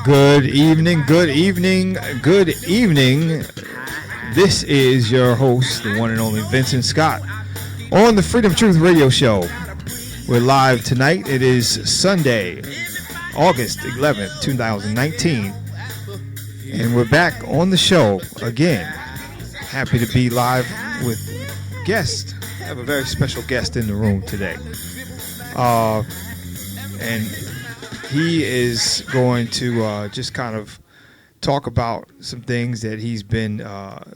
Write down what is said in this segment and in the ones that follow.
Good evening, good evening, good evening. This is your host, the one and only Vincent Scott, on the Freedom Truth Radio Show. We're live tonight. It is Sunday, August 11th, 2019. And we're back on the show again. Happy to be live with guests. I have a very special guest in the room today. And he is going to just kind of talk about some things that he's been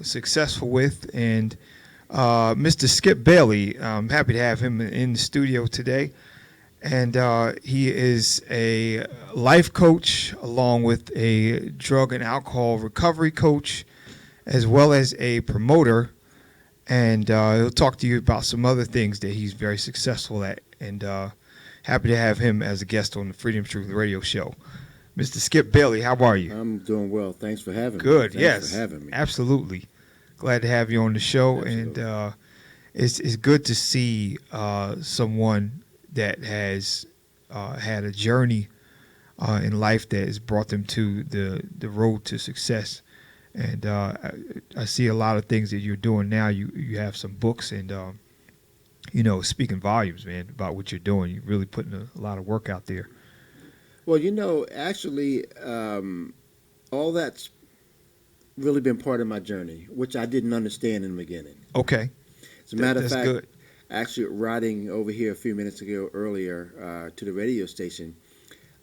successful with. And Mr. Skip Bailey, I'm happy to have him in the studio today. And he is a life coach along with a drug and alcohol recovery coach, as well as a promoter. And he'll talk to you about some other things that he's very successful at. And happy to have him as a guest on the Freedom Truth Radio Show. Mr. Skip Bailey, how are you? I'm doing well. Thanks for having me. Good, Thanks yes. for having me. Absolutely. Glad to have you on the show. Absolutely. And it's good to see someone that has had a journey in life that has brought them to the road to success. And I see a lot of things that you're doing now. You have some books and speaking volumes, man, about what you're doing. You're really putting a lot of work out there. Well, actually, all that's really been part of my journey, which I didn't understand in the beginning. Okay. As a matter of That's fact, good. actually riding over here a few minutes ago earlier to the radio station,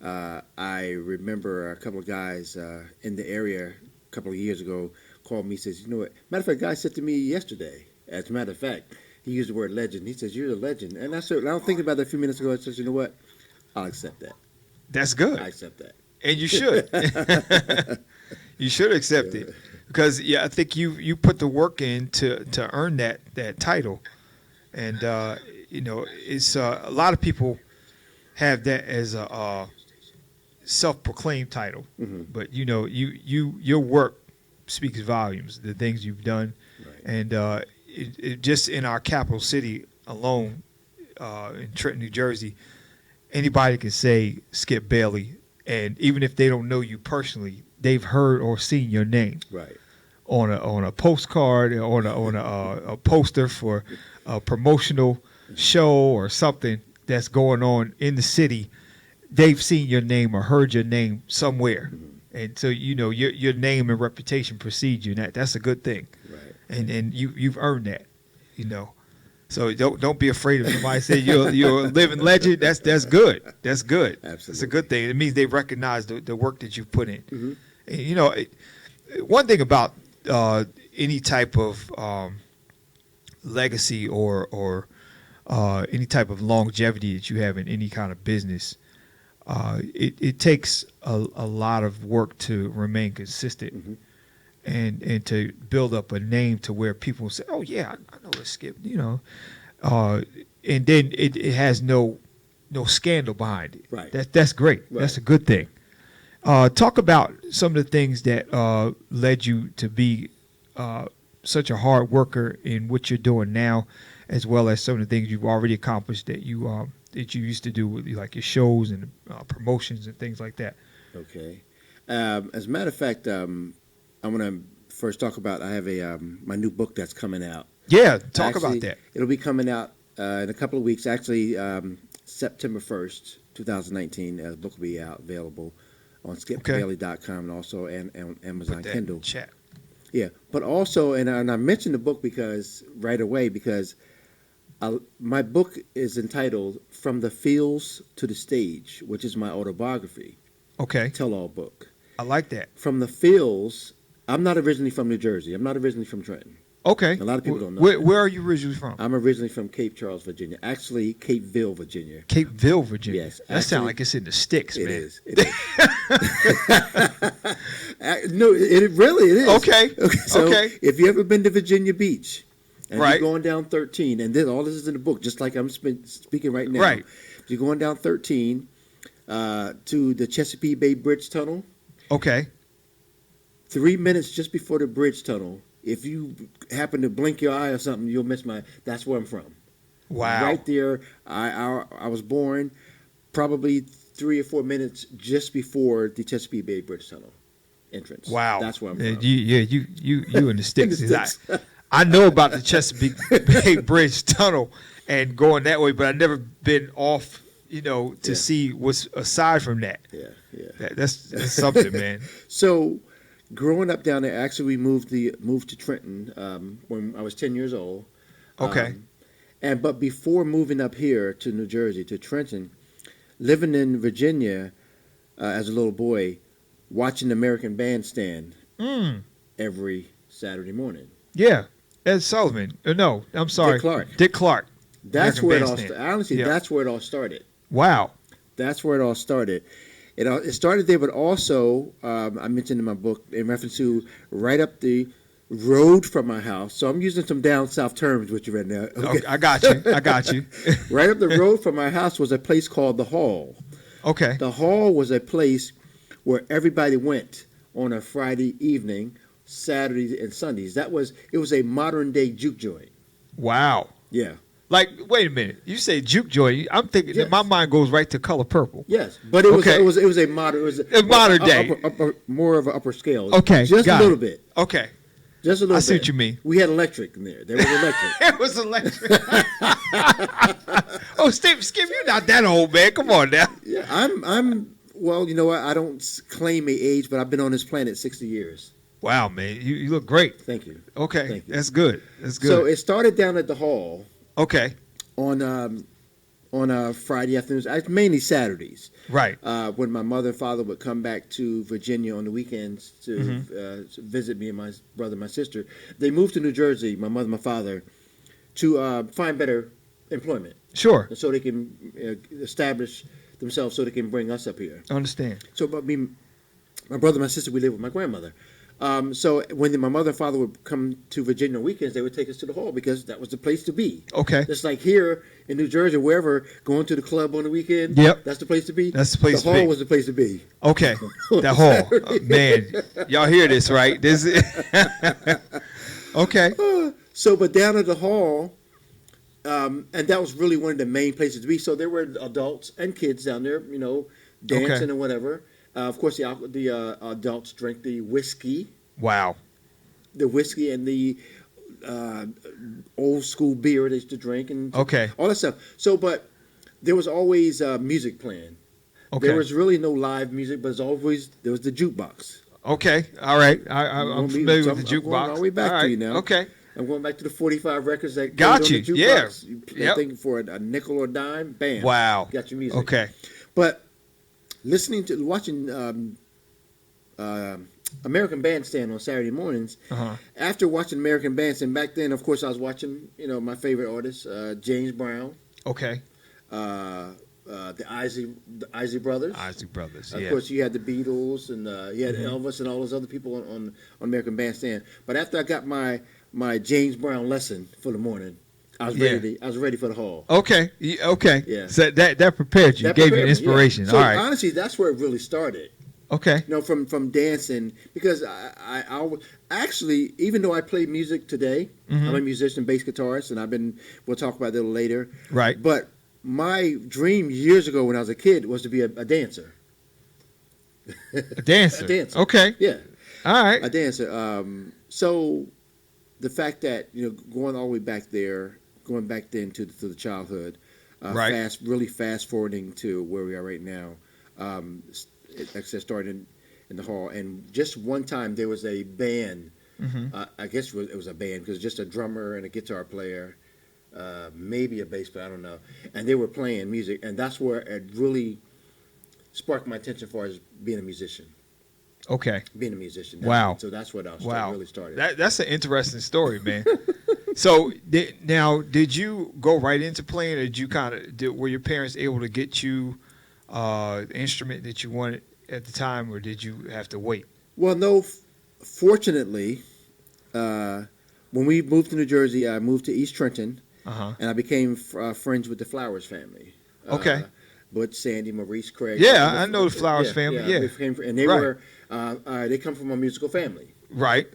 I remember a couple of guys in the area a couple of years ago called me and says, you know what, matter of fact, a guy said to me yesterday, as a matter of fact, he used the word legend. He says, you're a legend. And I said, I was thinking about that a few minutes ago. I said, you know what? I'll accept that. That's good. I accept that. And you should. You should accept it. Because, I think you put the work in to earn that title. And, it's a lot of people have that as a self-proclaimed title. Mm-hmm. But, your work speaks volumes, the things you've done. Right. And it just in our capital city alone, in Trenton, New Jersey, anybody can say Skip Bailey, and even if they don't know you personally, they've heard or seen your name Right. on a postcard, on a poster for a promotional show or something that's going on in the city. They've seen your name or heard your name somewhere, and so your name and reputation precedes you, and that's a good thing. Right. And you've earned that, So don't be afraid of somebody saying you're a living legend. That's good. That's good. Absolutely. It's a good thing. It means they recognize the work that you've put in. Mm-hmm. And, one thing about any type of legacy or any type of longevity that you have in any kind of business, it takes a lot of work to remain consistent. Mm-hmm. And to build up a name to where people say, oh, yeah, I know it's Skip, and then it has no scandal behind it. Right. That's great. Right. That's a good thing. Talk about some of the things that led you to be such a hard worker in what you're doing now, as well as some of the things you've already accomplished that you used to do with like your shows and promotions and things like that. Okay. As a matter of fact, I want to first talk about, I have my new book that's coming out. Yeah, talk about that. It'll be coming out in a couple of weeks. Actually, September 1st, 2019, the book will be out, available on skipbailey.com and also on Amazon Kindle. Chat. Yeah, but also, and I mentioned the book because my book is entitled From the Fields to the Stage, which is my autobiography. Okay. Tell-all book. I like that. From the fields, I'm not originally from New Jersey. I'm not originally from Trenton. Okay. A lot of people don't know. Where are you originally from? I'm originally from Cape Charles, Virginia. Actually, Capeville, Virginia. Capeville, Virginia. Yes. That sounds like it's in the sticks, It man. is. No, it really is. Okay. So Okay. if you ever been to Virginia Beach, and Right. you're going down 13, and all this is in the book, just like I'm speaking right now. Right. You're going down 13 to the Chesapeake Bay Bridge Tunnel. Okay. 3 minutes just before the bridge tunnel, if you happen to blink your eye or something, you'll miss that's where I'm from. Wow. Right there. I was born probably 3 or 4 minutes just before the Chesapeake Bay Bridge Tunnel entrance. Wow. That's where I'm Yeah, from. you in the sticks. In the sticks. I know about the Chesapeake Bay Bridge Tunnel and going that way, but I've never been off, to Yeah. see what's aside from that. Yeah, yeah. That's something, man. So, growing up down there, actually, we moved to Trenton when I was 10 years old. Okay. But before moving up here to New Jersey, to Trenton, living in Virginia as a little boy, watching the American Bandstand every Saturday morning. Yeah. Ed Sullivan. No, I'm sorry. Dick Clark. That's American where it all Bandstand. started. Honestly, Yeah. that's where it all started. Wow. That's where it all started. It started there, but also I mentioned in my book in reference to right up the road from my house. So I'm using some down south terms, which you read now. Okay, I got you. Right up the road from my house was a place called the Hall. Okay. The Hall was a place where everybody went on a Friday evening, Saturdays and Sundays. It was a modern day juke joint. Wow. Yeah. Like, wait a minute. You say juke joint. I'm thinking Yes. my mind goes right to Color Purple. Yes, but it was Okay. it was a modern Modern day. more of an upper scale. Okay, just got a little it. bit. Okay. Just a little bit. I see what you mean. We had electric in there. There was electric. It was electric. Oh, Skip, you're not that old, man. Come on now. Yeah, I'm. Well, you know what? I don't claim my age, but I've been on this planet 60 years. Wow, man. You look great. Thank you. Okay. Thank you. That's good. That's good. So it started down at the Hall Okay. on Friday afternoons, mainly Saturdays. Right. When my mother and father would come back to Virginia on the weekends to visit me and my brother and my sister, they moved to New Jersey, my mother and my father, to find better employment. Sure. And so they can establish themselves so they can bring us up here. Understand. So, but me, my brother and my sister, we lived with my grandmother. So when my mother and father would come to Virginia on weekends, they would take us to the Hall because that was the place to be. Okay. Just like here in New Jersey, wherever, going to the club on the weekend, Yep. that's the place to be. That's the place to The Hall be. was the place to be. Okay. That hall. Man, y'all hear this, right? This is Okay. So, but down at the Hall, and that was really one of the main places to be. So there were adults and kids down there, dancing Okay. and whatever. Of course, the adults drink the whiskey. Wow. The whiskey and the old school beer they used to drink and Okay. all that stuff. So, but there was always music playing. Okay. There was really no live music, but there was the jukebox. Okay. All right. I'm familiar with the I'm going jukebox. all the way back All to right. you now. Okay. I'm going back to the 45 records that Got played on you. the Yeah. jukebox. You play Yep. thinking for a nickel or dime, bam. Wow. Got your music. Okay. But watching American Bandstand on Saturday mornings. Uh-huh. After watching American Bandstand, back then, of course, I was watching, my favorite artists, James Brown, Okay. the Isley Brothers. Isaac Brothers. Of Yeah. course, you had the Beatles and you had Elvis and all those other people on American Bandstand. But after I got my James Brown lesson for the morning, I was ready. I was ready for the Hall. Okay. Okay. Yeah. So that prepared you. That Gave you prepared me, inspiration. yeah. So All right. honestly, that's where it really started. Okay. From dancing, because I actually, even though I play music today, I'm a musician, bass guitarist, and we'll talk about that a little later. Right. But my dream years ago when I was a kid was to be a dancer. A dancer. A dancer. Okay. Yeah, All right. a dancer. So the fact that, going all the way back there, going back then to the childhood, Right. really fast forwarding to where we are right now. Like I said, started in the Hall, and just one time there was a band. I guess it was a band because just a drummer and a guitar player, maybe a bass player, I don't know, and they were playing music, and that's where it really sparked my attention as far as being a musician. Okay. Being a musician. Wow. So that's what really started. That's an interesting story, man. So did you go right into playing, or did you were your parents able to get you the instrument that you wanted at the time, or did you have to wait? Well, no. Fortunately, when we moved to New Jersey, I moved to East Trenton, and I became friends with the Flowers family. Okay. Butch, Sandy, Maurice, Craig. Yeah, I know the Flowers family. Yeah. And they Right. they come from a musical family. Right.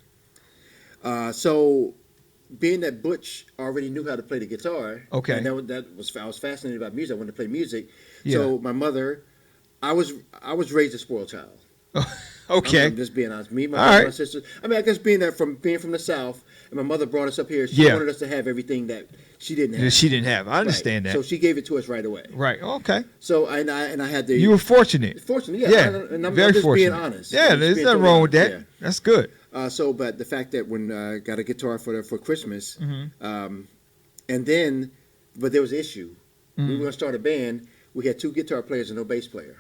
So, being that Butch already knew how to play the guitar, Okay. and I was fascinated about music. I wanted to play music. Yeah. So my mother I was raised a spoiled child. Okay. I'm just being honest. Me, my All brother, right. my sister. I mean, I guess being from the South, and my mother brought us up here. She Yeah. wanted us to have everything that she didn't That have. she didn't have. I understand Right. that. So she gave it to us right away. Right. Okay. So and I had the You were fortunate. fortunate, yeah. Yeah. And I'm very just fortunate. being honest. Yeah, I'm just there's being nothing totally wrong with that. honest, That's good. So, but the fact that when I got a guitar for Christmas, Mm-hmm. and then, but there was an issue. We Mm-hmm. were gonna start a band. We had 2 guitar players and no bass player.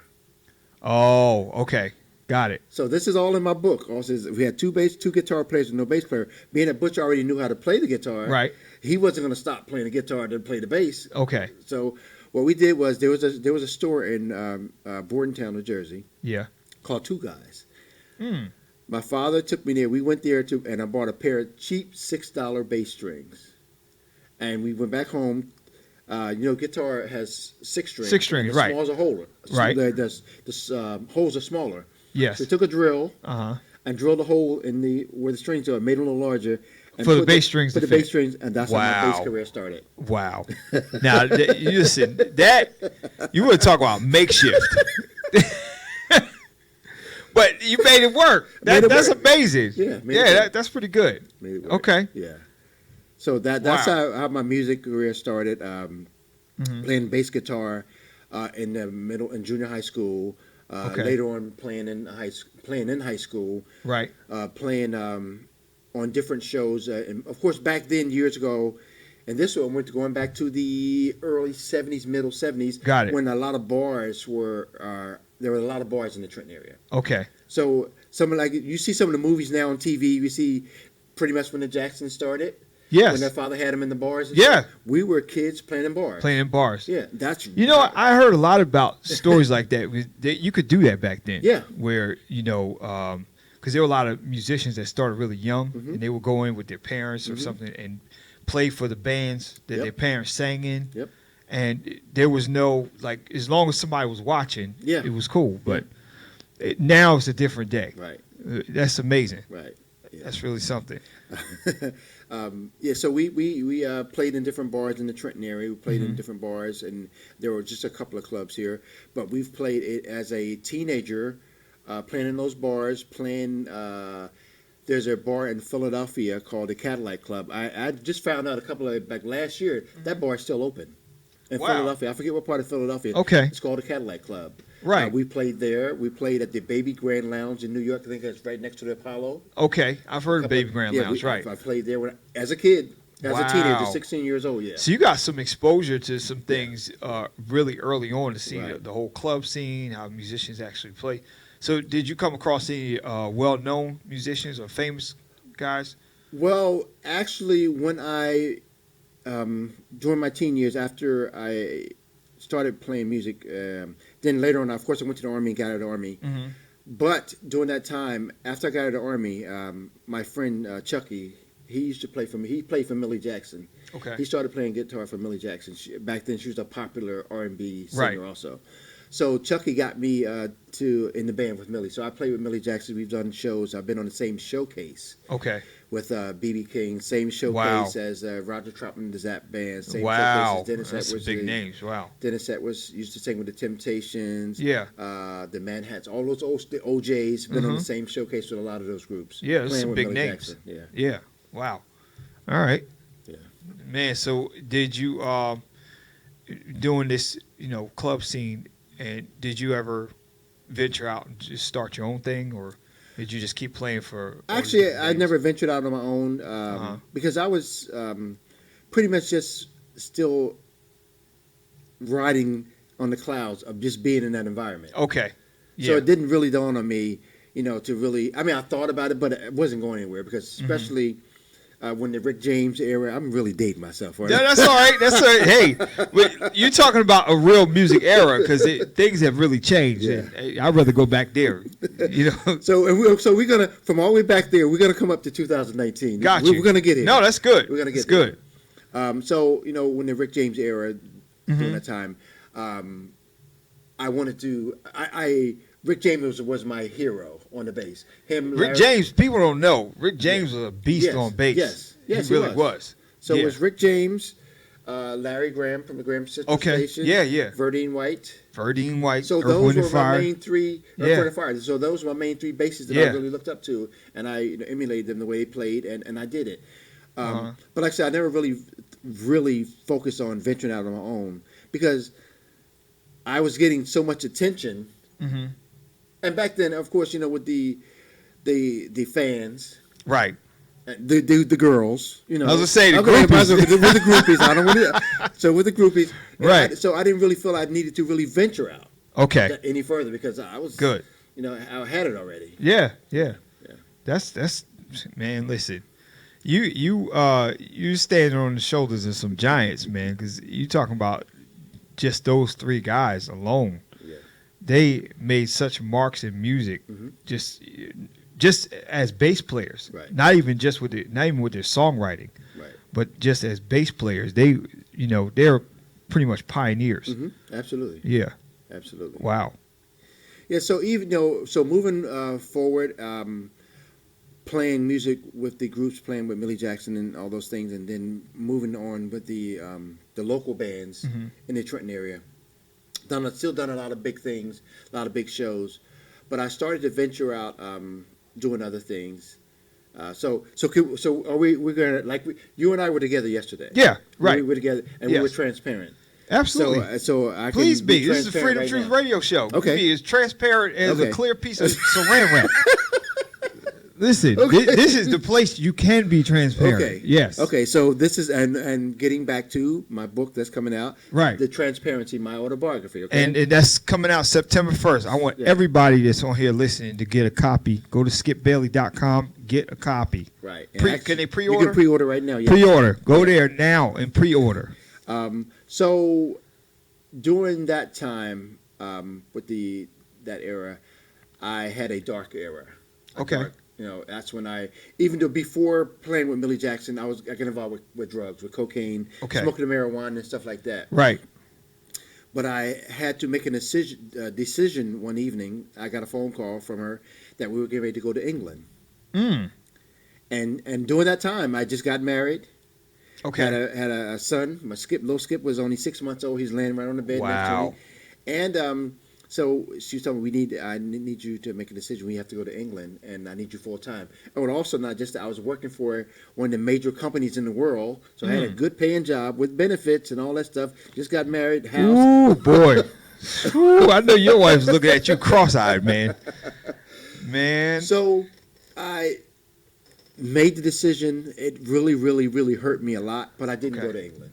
Oh, okay. Got it. So this is all in my book. Also, we had 2 guitar players and no bass player. Being that Butch already knew how to play the guitar, Right. he wasn't gonna stop playing the guitar to play the bass. Okay. So what we did was there was a store in Bordentown, New Jersey, Yeah. called Two Guys. Mm. My father took me there. We went there and I bought a pair of cheap $6 bass strings, and we went back home. Guitar has 6 strings. 6 strings, The right. Small as a holder. Right. The holes are smaller. Yes. So we took a drill Uh huh. and drilled a hole in where the strings are, made it a little larger. And For the put bass strings For to the bass fit. strings, and that's how my Wow. bass career started. Wow. Now, you listen, you want to talk about makeshift. But you made it work. Made it That's work. amazing. Yeah, made it work. That's pretty good. Made it work. Okay. Yeah. So that's Wow. how my music career started. Mhm. Playing bass guitar in the middle and junior high school. Okay. Later on, playing in high school, Right. playing on different shows. And of course, back then, years ago, and this one went going back to the early '70s, middle '70s, Got it. when a lot of bars there were a lot of bars in the Trenton area. Okay. So you see some of the movies now on TV. You see pretty much when the Jacksons started. Yes. When their father had them in the bars. And Yeah. stuff. We were kids playing in bars. Playing in bars. Yeah, that's You know, I heard a lot about stories like that. You could do that back then. Yeah. Where, because there were a lot of musicians that started really young, Mhm. and they would go in with their parents or Mhm. something and play for the bands that Yep. their parents sang in. Yep. And there was no, as long as somebody was watching, Yeah. it was cool. But now it's a different day. Right. That's amazing. Right. Yeah. That's really something. So we played in different bars in the Trenton area. We played Mm-hmm. in different bars, and there were just a couple of clubs here. But we've played it as a teenager, playing in those bars. There's a bar in Philadelphia called the Cadillac Club. I just found out last year that bar is still open in Wow. Philadelphia. I forget what part of Philadelphia. Okay. It's called the Cadillac Club. Right. We played there. We played at the Baby Grand Lounge in New York. I think that's right next to the Apollo. Okay. I've heard of Baby Grand Yeah, Lounge, right. I played there as a kid, as a teenager, Wow. 16 years old. Yeah. So you got some exposure to some things really early on to see Right. the whole club scene, how musicians actually play. So did you come across any well-known musicians or famous guys? Well, actually, when during my teen years, after I started playing music, then later on, of course, I went to the Army and got out of the Army. Mm-hmm. But during that time, after I got out of the Army, my friend Chucky, he used to play for me. He played for Millie Jackson. Okay. He started playing guitar for Millie Jackson. Back then, she was a popular R&B singer Right. also. So Chucky got me in the band with Millie. So I played with Millie Jackson. We've done shows. I've been on the same showcase Okay. with B.B. King. Same showcase as Roger Troutman and the Zap Band. Same Wow. showcase as Dennis That's some Edwards. big names. Wow. Dennis Edwards used to sing with the Temptations. Yeah. The Manhattans. All those the OJs. Been on Mhm. the same showcase with a lot of those groups. Yeah, those playing some with big Millie names. Jackson. Yeah. Yeah. Wow. All right. Yeah. Man, so did you doing this, club scene, and did you ever venture out and just start your own thing, or did you just keep playing for? all these Actually, different I bands? never ventured out on my own because I was pretty much just still riding on the clouds of just being in that environment. Okay. So Yeah. it didn't really dawn on me, to really. I mean, I thought about it, but it wasn't going anywhere because especially when the Rick James era. I'm really dating myself. Right? Yeah, that's all right. That's all right. Hey, you're talking about a real music era because things have really changed. Yeah. And I'd rather go back there. So we're gonna from all the way back there. We're gonna come up to 2019. Got you. We're gonna get here. No, that's good. We're gonna get that's there. good. So when the Rick James era Mm-hmm. during that time, I wanted to. Rick James was my hero on the bass. Him, Rick Larry- James, people don't know. Rick James was a beast Yes, on bass. yes, he really was. So Yeah. it was Rick James, Larry Graham from the Graham Central Okay. Station. Yeah, yeah. Verdine White. Verdine White, So Earth, those Wind, were and my Fire. main three. Yeah. Earth, Wind, and Fire. So those were my main three bases that I Yeah. really looked up to, and I emulated them the way they played, and I did it. Uh-huh. But like I said, I never really focused on venturing out on my own because I was getting so much attention. Mm-hmm. And back then, of course, with the fans, Right. the girls, I was gonna say the Okay, groupies. with the groupies, I don't want to. So with the groupies, Right. so I didn't really feel I needed to really venture out Okay. any further because I was Good. I had it already. Yeah. Yeah. Yeah. That's man. Listen, you standing on the shoulders of some giants, man. Because you talking about just those three guys alone. Yeah. They made such marks in music, Mhm. just as bass players. Right. Not even with their songwriting, Right. but just as bass players. They're pretty much pioneers. Mm-hmm. Absolutely. Yeah. Absolutely. Wow. Yeah. So even so moving forward, playing music with the groups, playing with Millie Jackson and all those things, and then moving on with the local bands Mhm. in the Trenton area. Still done a lot of big things, a lot of big shows, but I started to venture out doing other things. So are we're gonna you and I were together yesterday. Yeah. Right. We were together and we Yes. were transparent. Absolutely. So I can Please be. This is the transparent Freedom right Truth now. Radio Show. Okay. Be as transparent as a Okay. clear piece of saran wrap. Listen, Okay. this is the place you can be transparent. Okay. Yes. Okay. So this is and getting back to my book that's coming out. Right. The Transparency, my autobiography. Okay. And that's coming out September 1st. I want Yeah. everybody that's on here listening to get a copy. Go to skipbailey.com, get a copy. right. And Can they You pre-order? can pre-order right now. Yeah. Pre-order. Go there now and pre-order. So during that time, with that era, I had a dark era. Okay. That's when even though before playing with Millie Jackson, I got involved with drugs, with cocaine, Okay. smoking the marijuana and stuff like that. Right. But I had to make a decision one evening. I got a phone call from her that we were getting ready to go to England. Mm. And during that time, I just got married. Okay. Had a son. My little Skip was only 6 months old. He's laying right on the bed next to Wow. me. And so she told me, I need you to make a decision. We have to go to England, and I need you full time. And also not just that, I was working for one of the major companies in the world, so I had a good paying job with benefits and all that stuff. Just got married, house. Ooh, boy. Ooh, I know your wife's looking at you cross-eyed, man. Man. So I made the decision. It really, really, really hurt me a lot, but I didn't Okay. go to England.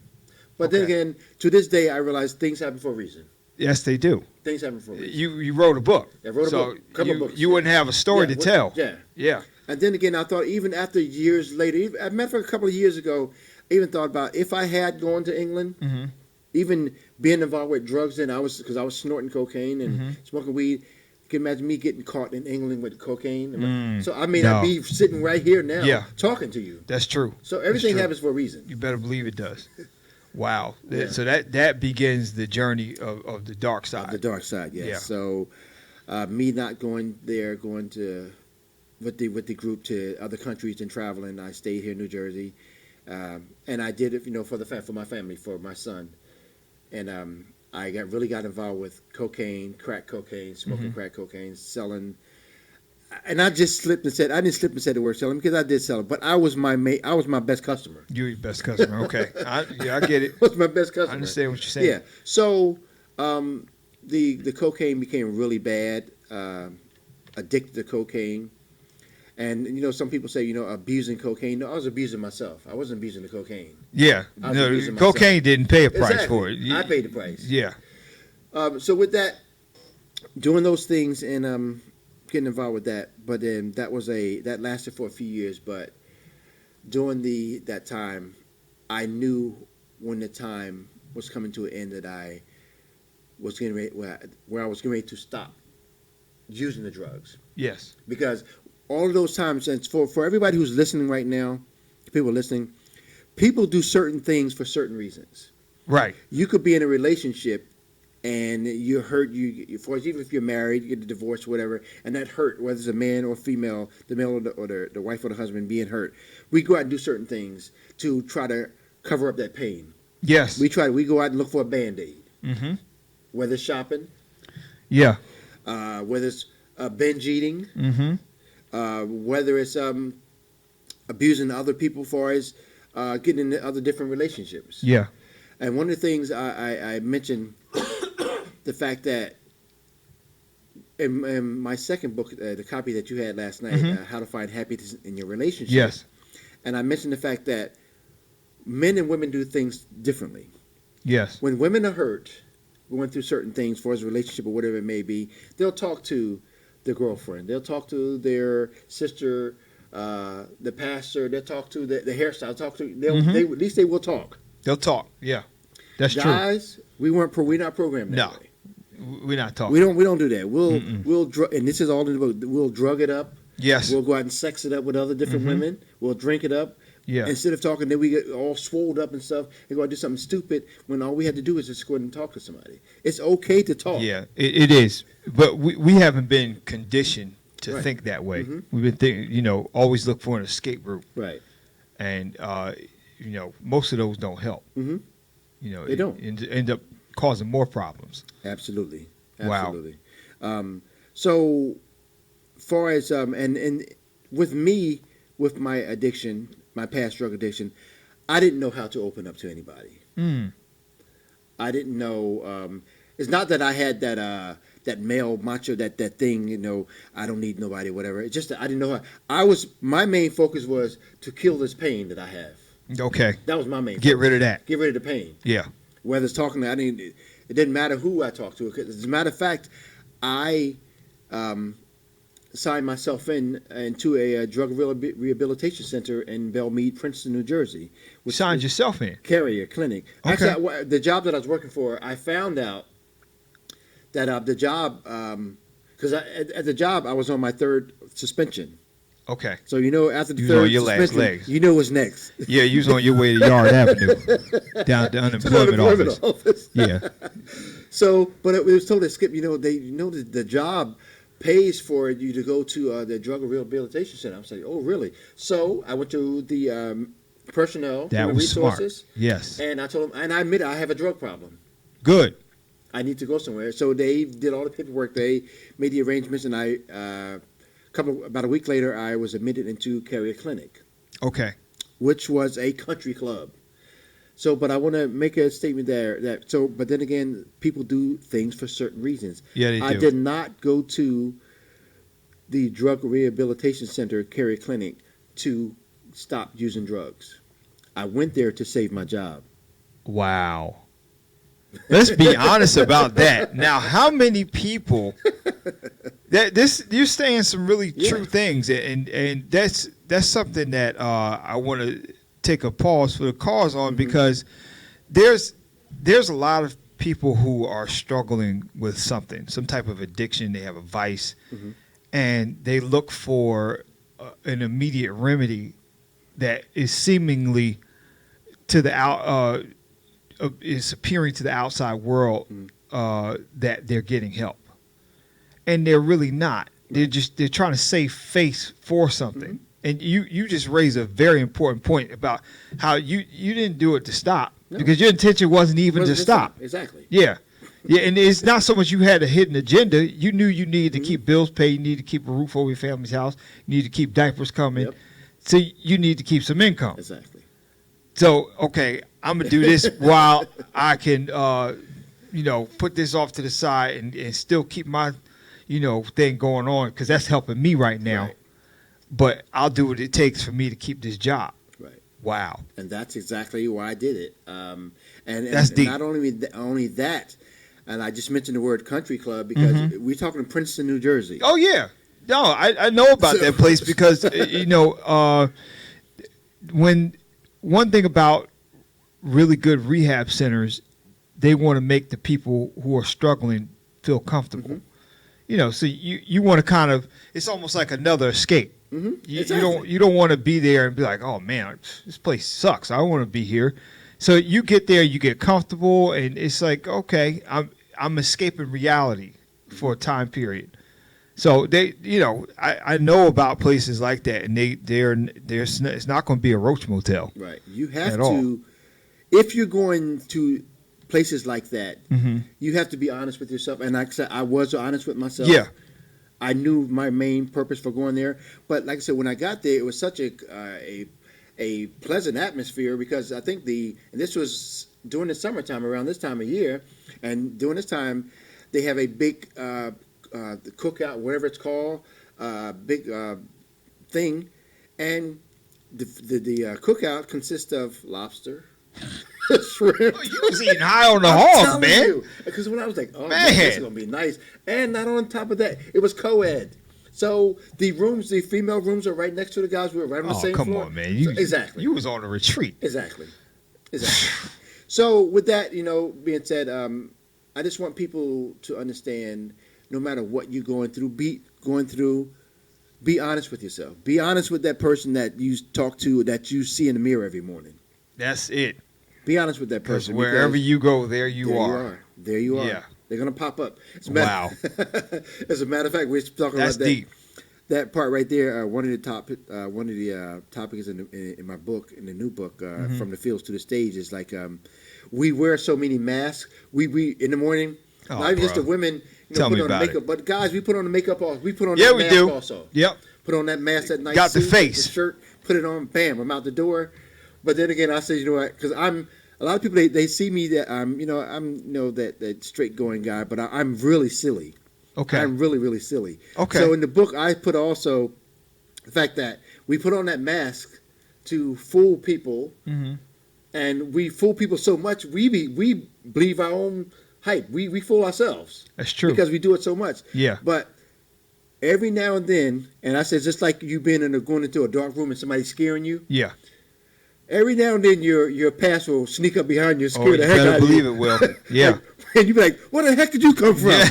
But then Okay. again, to this day, I realize things happen for a reason. Yes, they do. Things happen for a reason. You wrote a book. I wrote a so book, couple you, books. you wouldn't have a story to tell. Yeah. Yeah. And then again, I thought even after years later, as a matter of fact, a couple of years ago, I even thought about if I had gone to England, Mm-hmm. even being involved with drugs. Then because I was snorting cocaine and Mm-hmm. smoking weed. You can imagine me getting caught in England with cocaine. So I no. I'd be sitting right here now, Yeah. talking to you. That's true. So everything true. happens for a reason. You better believe it does. Wow. Yeah. So that begins the journey of the dark side. The dark side, yes. Yeah. So, me not going there, going to with the group to other countries and traveling. I stayed here in New Jersey, and I did it, for my family, for my son, and I really got involved with cocaine, crack cocaine, smoking crack cocaine, selling. And I just slipped and said I didn't slip and say the word selling because I did sell it, but I was my best customer. You're your best customer. Okay. I get it. I was my best customer. I understand what you're saying. Yeah. So the cocaine became really bad. Addicted to cocaine, and some people say abusing cocaine. No, I was abusing myself. I wasn't abusing the cocaine. Yeah. I was No, abusing myself. cocaine didn't pay a price Exactly. for it. I paid the price. Yeah. So with that, doing those things and getting involved with that, but then that lasted for a few years. But during that time, I knew when the time was coming to an end that I was getting ready, where I was getting ready to stop using the drugs, Yes. because all of those times, and for everybody who's listening right now, people listening, people do certain things for certain reasons. Right. You could be in a relationship and you're hurt. Even if you're married, you get a divorce, whatever, and that hurt, whether it's a man or female, the male or the wife or the husband being hurt. We go out and do certain things to try to cover up that pain. Yes. We go out and look for a Band-Aid, Mm-hmm. whether it's shopping, Yeah. whether it's binge eating, Mm-hmm. whether it's abusing other people for as getting into other different relationships. Yeah. And one of the things I mentioned, the fact that in my second book, the copy that you had last night, Mhm. How to Find Happiness in Your Relationship. Yes. And I mentioned the fact that men and women do things differently. Yes. When women are hurt, going through certain things for his relationship or whatever it may be, they'll talk to their girlfriend. They'll talk to their sister, the pastor. They'll talk to the hairstyle. Mhm. At least they will talk. They'll talk. Yeah. That's Guys, we're not programmed that No. way. true. We're not talking. We don't do that. Mm-mm. We'll drug, and this is all in the book. We'll drug it up. Yes. We'll go out and sex it up with other different Mhm. women. We'll drink it up. Yeah. Instead of talking, then we get all swolled up and stuff and go out and do something stupid when all we had to do is just go ahead and talk to somebody. It's okay to talk. Yeah. It is. But we haven't been conditioned to Right. think that way. Mhm. We've been thinking, always look for an escape route. Right. And, most of those don't help. Mhm. They It don't. end up causing more problems. Absolutely. Wow. Absolutely. So, far as and with me, with my addiction, my past drug addiction, I didn't know how to open up to anybody. Mm. I didn't know. It's not that I had that male macho that thing. I don't need nobody, whatever. It's just that I didn't know how. My main focus was to kill this pain that I have. Okay. That was my main. Get focus. rid of that. Get rid of the pain. Yeah. Whether it's talking, it didn't matter who I talked to. As a matter of fact, I signed myself into a drug rehabilitation center in Belmead, Princeton, New Jersey. You signed yourself in. Carrier Clinic. Okay. Actually, the job that I was working for, I found out that the job, because at the job I was on my third suspension. Okay. So after the You was third on your last suspension, legs. you know what's next. Yeah, you was on your way to Yard Avenue, down to unemployment office. Yeah. So, but it was told that Skip, the job pays for you to go to the drug rehabilitation center. I'm saying, oh, really? So I went to the personnel, That human was smart. resources, Yes. and I told them, and I admitted I have a drug problem. Good. I need to go somewhere. So they did all the paperwork. They made the arrangements, and about a week later, I was admitted into Carrier Clinic, Okay. which was a country club. So, but I want to make a statement there but then again, people do things for certain reasons. Yeah, they do. I did not go to the drug rehabilitation center, Carrier Clinic, to stop using drugs. I went there to save my job. Wow. Let's be honest about that. Now, how many people you're saying some really true things, and that's something that I want to take a pause for the cause on, because there's a lot of people who are struggling with something, some type of addiction. They have a vice, and they look for an immediate remedy that is seemingly to the is appearing to the outside world that they're getting help, and they're really not. They're trying to save face for something. And you just raised a very important point about how you didn't do it to stop, because your intention wasn't even to stop. Exactly. Yeah. Yeah, and it's not so much you had a hidden agenda. You knew you needed to keep bills paid, you needed to keep a roof over your family's house, you needed to keep diapers coming. Yep. So you need to keep some income. Exactly. So, okay, I'm going to do this while I can, put this off to the side and still keep my, thing going on, because that's helping me right now. Right. But I'll do what it takes for me to keep this job. Right. Wow. And that's exactly why I did it. And That's deep. not only that, and I just mentioned the word country club because we're talking Princeton, New Jersey. Oh, yeah. No, I know about that place because, when one thing about really good rehab centers, they want to make the people who are struggling feel comfortable. So you want to kind of, it's almost like another escape. Exactly. You don't want to be there and be like, oh man, this place sucks. I don't want to be here. So you get there, you get comfortable, and it's like, okay, I'm escaping reality for a time period. So they, I know about places like that, and it's not going to be a roach motel. Right. You have At to, all. if you're going to places like that, Mm-hmm. you have to be honest with yourself. And like I said, I was honest with myself. Yeah. I knew my main purpose for going there. But like I said, when I got there, it was such a pleasant atmosphere because I think and this was during the summertime, around this time of year, and during this time, they have a big the cookout, whatever it's called, big thing, and the cookout consists of lobster, shrimp. You was eating high on the I'm hog, telling man. you, because when I was like, oh Man. man, this is gonna be nice, and not on top of that, it was co-ed. So the rooms, the female rooms, are right next to the guys. We were right on the Oh, same come floor. on, man. You, Exactly. You was on a retreat. Exactly. So with that, being said, I just want people to understand, no matter what you're going through, be honest with yourself. Be honest with that person that you talk to, that you see in the mirror every morning. That's it. Be honest with that Because person. wherever you go, there you there are. There you are. Yeah. They're gonna pop up. Wow. As a matter of fact, we're talking That's about that. deep. That part right there, one of the topics in my book, in the new book, From the Fields to the Stage, is like we wear so many masks. We in the morning, Oh, not even just the bro. women, Tell put me on the about makeup, but guys, we put on the makeup also. We put on Yeah, that we mask do. also. Yep. Put on that mask, that nice Got the suit, face. the shirt, put it on, bam, I'm out the door. But then again, I say, you know what? Because a lot of people they see me that I'm that straight going guy, but I'm really silly. Okay. I'm really, really silly. Okay. So in the book, I put also the fact that we put on that mask to fool people, Mm-hmm. and we fool people so much we believe our own hype. We fool ourselves That's true. because we do it so much. Yeah. But every now and then, and I said just like you being going into a dark room and somebody scaring you. Yeah. Every now and then, your past will sneak up behind you, and Oh, scare you the heck better out of believe you. it will. Yeah. And you be like, "Where the heck did you come from?" Yeah.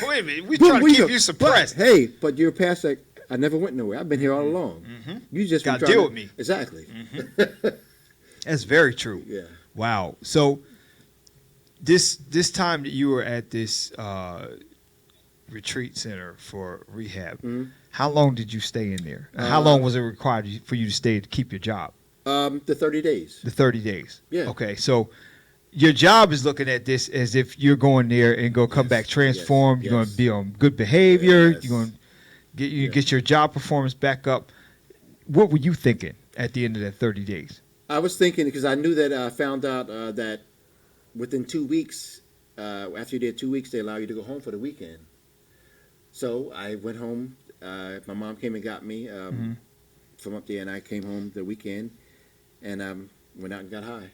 Wait a minute. We Boom, trying to where keep go? you suppressed. But, hey, but your past, like, I never went nowhere. I've been here all along. Mm-hmm. You just been Gotta trying deal to- with me. Exactly. That's very true. Yeah. Wow. So this time that you were at this retreat center for rehab, Mhm. how long did you stay in there? And how long was it required for you to stay to keep your job? The 30 days. The 30 days. Yeah. Okay. So your job is looking at this as if you're going there and go come Yes, back transformed. yes, You're yes. going to be on good behavior. Yes. You're going to Yeah. get your job performance back up. What were you thinking at the end of that 30 days? I was thinking because I knew that I found out that within 2 weeks, after you did 2 weeks, they allow you to go home for the weekend. So I went home. My mom came and got me from up there, and I came home the weekend, and went out and got high.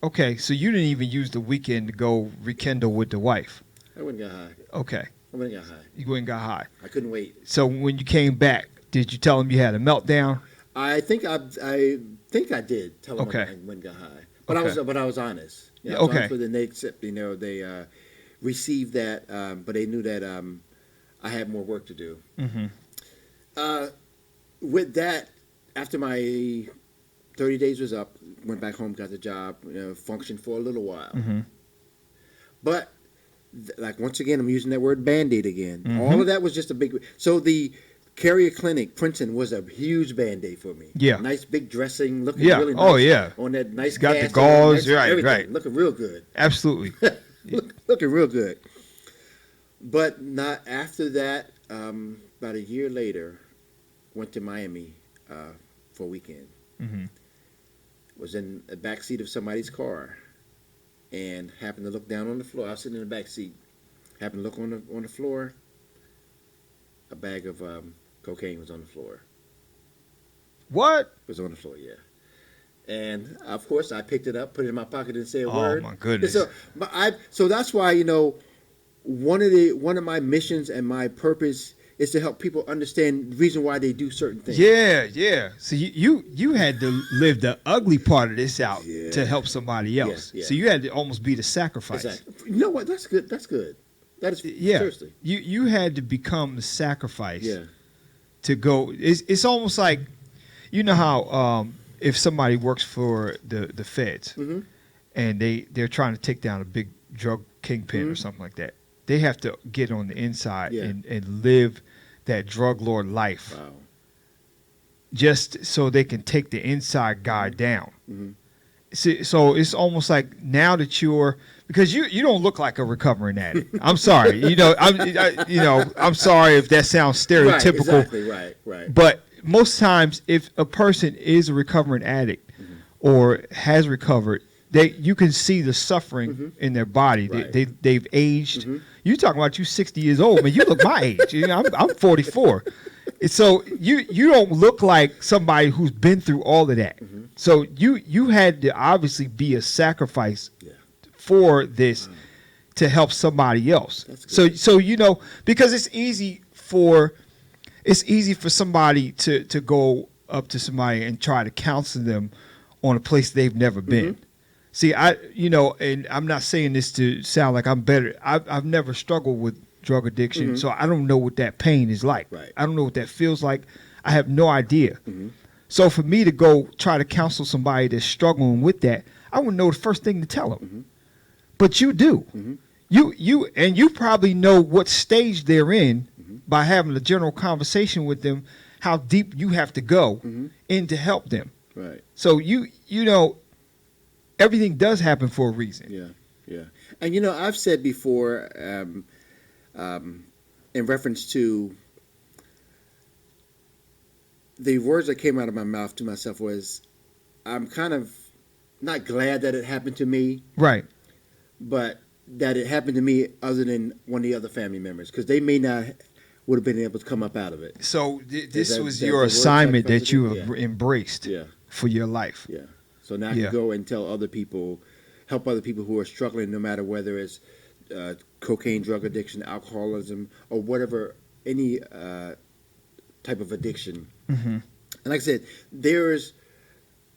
Okay, so you didn't even use the weekend to go rekindle with the wife. I went and got high. Okay, I went and got high. you went and got high. I couldn't wait. So when you came back, did you tell him you had a meltdown? I think I did tell them Okay. I went and got high, but Okay. I was honest. Yeah, I was okay. honest with them. They accept, they received that, but they knew that I had more work to do. Mm-hmm. With that, after my 30 days was up, went back home, got the job, functioned for a little while. Mm-hmm. But like once again, I'm using that word Band-Aid again. Mhm. All of that was just a big. So the Carrier Clinic, Princeton, was a huge Band-Aid for me. Yeah. Nice big dressing, looking Yeah. really nice. Oh, yeah. On that nice Got the cast, gauze, nice, right, everything, right. looking real good. Absolutely. Looking real good. But not after that. About a year later, went to Miami for a weekend. Mm-hmm. Was in the back seat of somebody's car, and happened to look down on the floor. I was sitting in the back seat. Happened to look on the floor. A bag of cocaine was on the floor. What? Was on the floor, yeah. And of course, I picked it up, put it in my pocket, and say a Oh, word. my goodness. So that's why one of my missions and my purpose is to help people understand the reason why they do certain things. Yeah, yeah. So you had to live the ugly part of this out Yeah. to help somebody else. Yeah. So you had to almost be the sacrifice. Exactly. You know what? That's good. That's good. That is Yeah. seriously. You had to become the sacrifice. Yeah. To go. It's almost like, you know how if somebody works for the feds Mm-hmm. and they're trying to take down a big drug kingpin or Mhm. something like that, they have to get on the inside Yeah. and live that drug lord life Wow. just so they can take the inside guy down. Mhm. so it's almost like now that you're, because you don't look like a recovering addict. I'm sorry, I'm sorry if that sounds Right, stereotypical. exactly, right. But most times, if a person is a recovering addict or has recovered, you can see the suffering in their body. Right. They've aged. You talking about you 60 years old, man? You look my age. I'm 44. And so you don't look like somebody who's been through all of that. So you had to obviously be a sacrifice Yeah. for this to help somebody else. That's good. So because it's easy for somebody to go up to somebody and try to counsel them on a place they've never been. See, and I'm not saying this to sound like I'm better. I've never struggled with drug addiction, so I don't know what that pain is like. Right. I don't know what that feels like. I have no idea. So for me to go try to counsel somebody that's struggling with that, I would know the first thing to tell them. But you do. You probably know what stage they're in by having a general conversation with them, how deep you have to go in to help them. Right. So you know everything does happen for a reason. Yeah. And I've said before, in reference to the words that came out of my mouth to myself was, I'm kind of not glad that it happened to me, Right. but that it happened to me other than one of the other family members, because they may not would have been able to come up out of it. So this That- was that your the words assignment like that you president? have embraced Yeah. for your life. Yeah. So now I Yeah. can go and tell other people, help other people who are struggling, no matter whether it's cocaine, drug addiction, alcoholism, or whatever, any type of addiction. And like I said, there's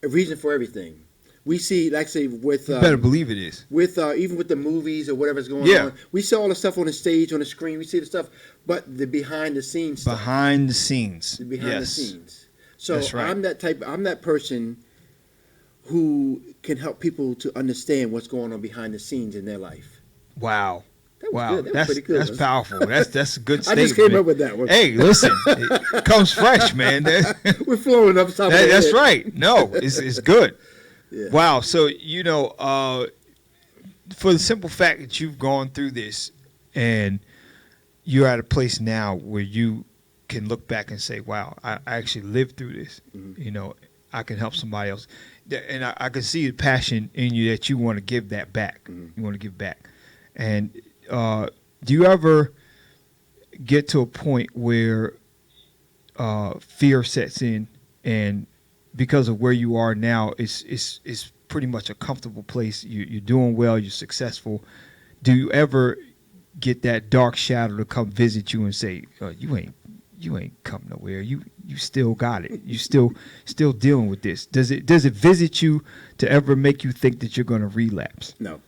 a reason for everything. We see, like I say, with You better believe it is. with even with the movies or whatever's going Yeah. on, we see all the stuff on the stage, on the screen. We see the stuff, but the behind the scenes stuff. Behind the scenes. The behind the Yes. scenes. So That's right. I'm that person who can help people to understand what's going on behind the scenes in their life. Wow. That was Wow. good. That was pretty good. That's powerful. That's a good I statement. just came up with that one. Hey, listen, it comes fresh, man. We're flowing up top of the That's head. right. No, it's good. Yeah. Wow. So, for the simple fact that you've gone through this and you're at a place now where you can look back and say, wow, I actually lived through this. I can help somebody else. And I can see the passion in you that you want to give that back. You want to give back. And do you ever get to a point where fear sets in, and because of where you are now, it's pretty much a comfortable place. You're doing well. You're successful. Do you ever get that dark shadow to come visit you and say, "You ain't come nowhere. You still got it. You still dealing with this." Does it visit you to ever make you think that you're going to relapse? No.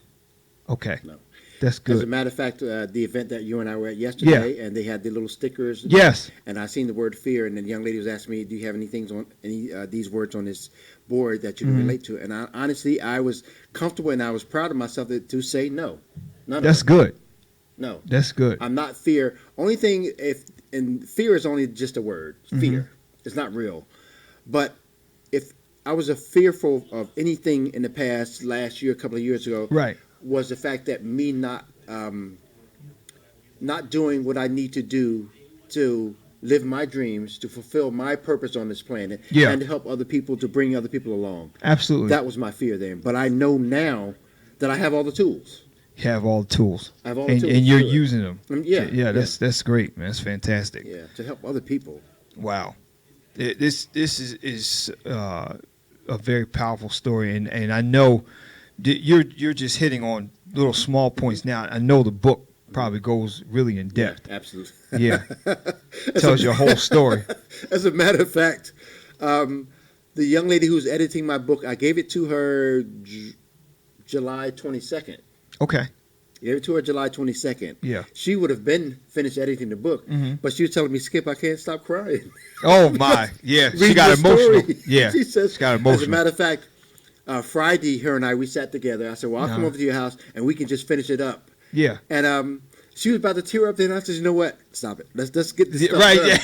Okay. No. That's As a good. matter of fact, the event that you and I were at yesterday, and they had the little stickers. Yes. And I seen the word fear, and the young lady was asking me, "Do you have any these words on this board that you can relate to?" And honestly, I was comfortable and I was proud of myself to say no. None That's of them. good. No. That's good. I'm not fear. Only thing, and fear is only just a word. Fear. It's not real. But if I was fearful of anything in the past, last year, a couple of years ago, Right. was the fact that me not doing what I need to do to live my dreams, to fulfill my purpose on this planet, Yeah. and to help other people, to bring other people along. Absolutely. That was my fear then. But I know now that I have all the tools. You have all the tools. I have all the and, tools and to you're do it. using them. Yeah. That's great, man. That's fantastic. Yeah, to help other people. Wow. This is a very powerful story, and I know you're just hitting on little small points now. I know the book probably goes really in depth. Yeah, absolutely. Yeah. Tells your whole story. As a matter of fact, the young lady who's editing my book, I gave it to her July 22nd. Okay. Gave it to her July 22nd. Yeah. She would have been finished editing the book, but she was telling me, "Skip, I can't stop crying." Oh my. Yeah. She Reading got the emotional. story. Yeah. She says, she got as a emotional. matter of fact, Friday, her and I, we sat together. I said, "Well, I'll come over to your house and we can just finish it up." Yeah. And she was about to tear up. Then I said, "You know what? Stop it. Let's get this stuff Right. done."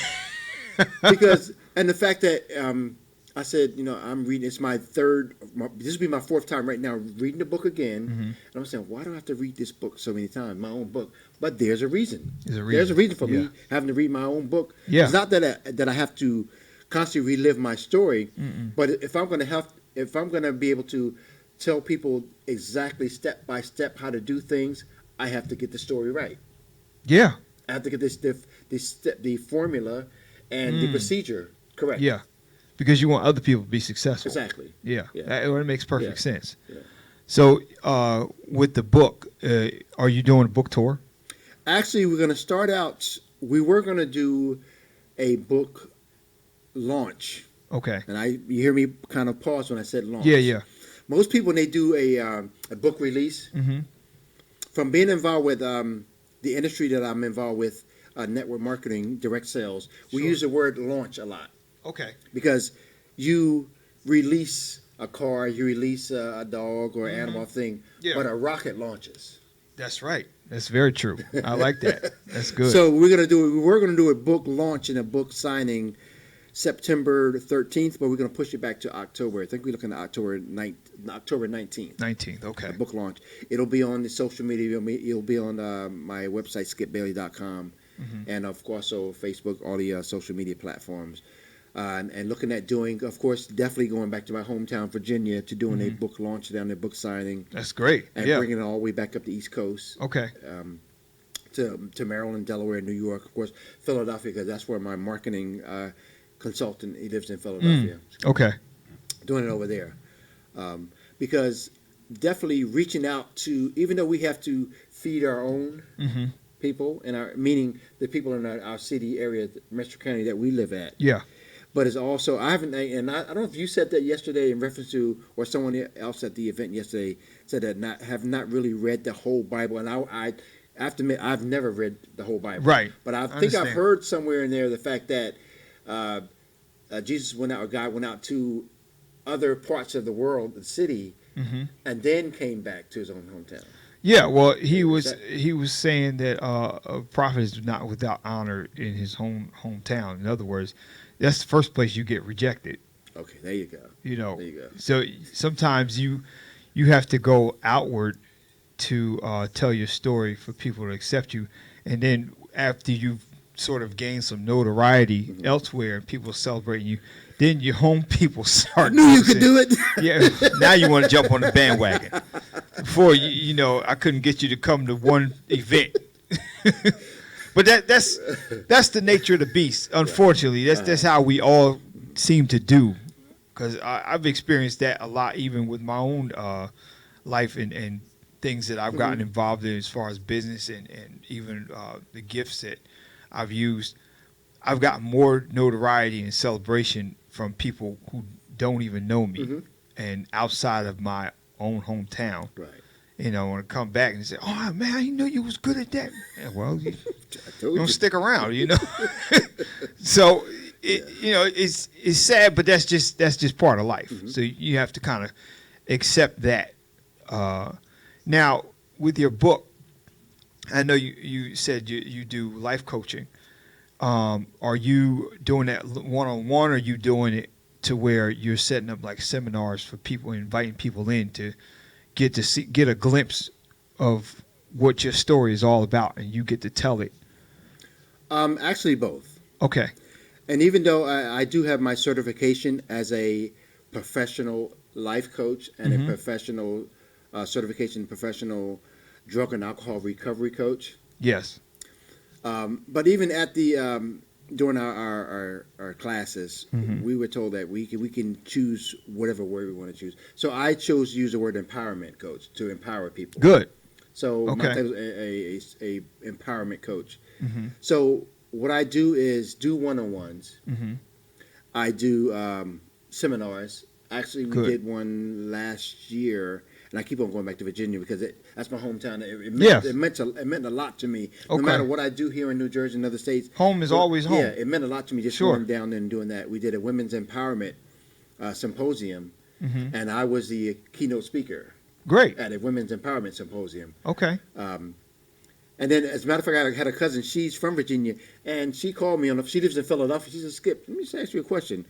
Yeah. Because and the fact that I said, I'm reading. It's this will be my fourth time right now reading the book again. And I'm saying, why do I have to read this book so many times? My own book. But there's a reason. There's a reason for me having to read my own book. Yeah. It's not that I have to constantly relive my story, but if I'm going to be able to tell people exactly step by step how to do things, I have to get the story right. Yeah. I have to get the formula and the procedure correct. Yeah. Because you want other people to be successful. Exactly. Yeah. Yeah. It makes perfect sense. Yeah. So, with the book, are you doing a book tour? Actually, we're going to start out. We were going to do a book launch. Okay. And you hear me kind of pause when I said launch. Yeah. Most people, when they do a book release, from being involved with the industry that I'm involved with, network marketing, direct sales, we use the word launch a lot. Okay. Because you release a car, you release a dog or animal thing, but a rocket launches. That's right. That's very true. I like that. That's good. So we're gonna do a book launch and a book signing September 13th, but we're gonna push it back to October. I think we're looking at October 19th. 19th. Okay. A book launch. It'll be on the social media. It'll be on my website skipbailey.com, and of course, so Facebook, all the social media platforms. And looking at doing, of course, definitely going back to my hometown, Virginia, to doing a book launch down there, book signing. That's great. And bringing it all the way back up the East Coast. Okay. To Maryland, Delaware, New York, of course, Philadelphia, because that's where my marketing consultant, he lives in Philadelphia. Okay. Doing it over there. Because definitely reaching out to, even though we have to feed our own people, meaning the people in our city area, Metro County that we live at. Yeah. But it's also, I don't know if you said that yesterday in reference to, or someone else at the event yesterday said that have not really read the whole Bible. And I have to admit, I've never read the whole Bible. Right. But I think I've heard somewhere in there the fact that Jesus went out, or God went out to other parts of the world, the city, and then came back to his own hometown. Yeah, well, he was saying that a prophet is not without honor in his hometown. In other words, that's the first place you get rejected. Okay, there you go. There you go. So sometimes you have to go outward to tell your story for people to accept you, and then after you've sort of gained some notoriety elsewhere and people celebrating you, then your home people start. I knew you could do it. Yeah, now you want to jump on the bandwagon. Before I couldn't get you to come to one event. But that's the nature of the beast. Unfortunately, that's how we all seem to do. Because I've experienced that a lot, even with my own life and things that I've gotten involved in as far as business and even the gifts that I've used. I've gotten more notoriety and celebration from people who don't even know me and outside of my own hometown. Right. When I come back and say, "Oh man, I didn't know you was good at that." Yeah, well, you don't stick around, So it's sad, but that's just part of life. So you have to kind of accept that. Now, with your book, I know you said you do life coaching. Are you doing that one-on-one, or are you doing it to where you're setting up like seminars for people, inviting people in to get a glimpse of what your story is all about, and you get to tell it? Actually, both. Okay. And even though I do have my certification as a professional life coach and a professional professional drug and alcohol recovery coach. Yes. But even at the during our classes, we were told that we can choose whatever word we want to choose. So I chose to use the word empowerment coach to empower people. Good. So my title is a empowerment coach. So what I do is do one-on-ones. I do seminars. Actually, we did one last year, and I keep on going back to Virginia because that's my hometown. It meant a lot to me. No matter what I do here in New Jersey and other states, home is always home. Yeah, it meant a lot to me just going down there and doing that. We did a women's empowerment symposium, and I was the keynote speaker. Great. At a women's empowerment symposium. Okay. And And then, as a matter of fact, I had a cousin. She's from Virginia, and she called me she lives in Philadelphia. She said, "Skip, let me just ask you a question.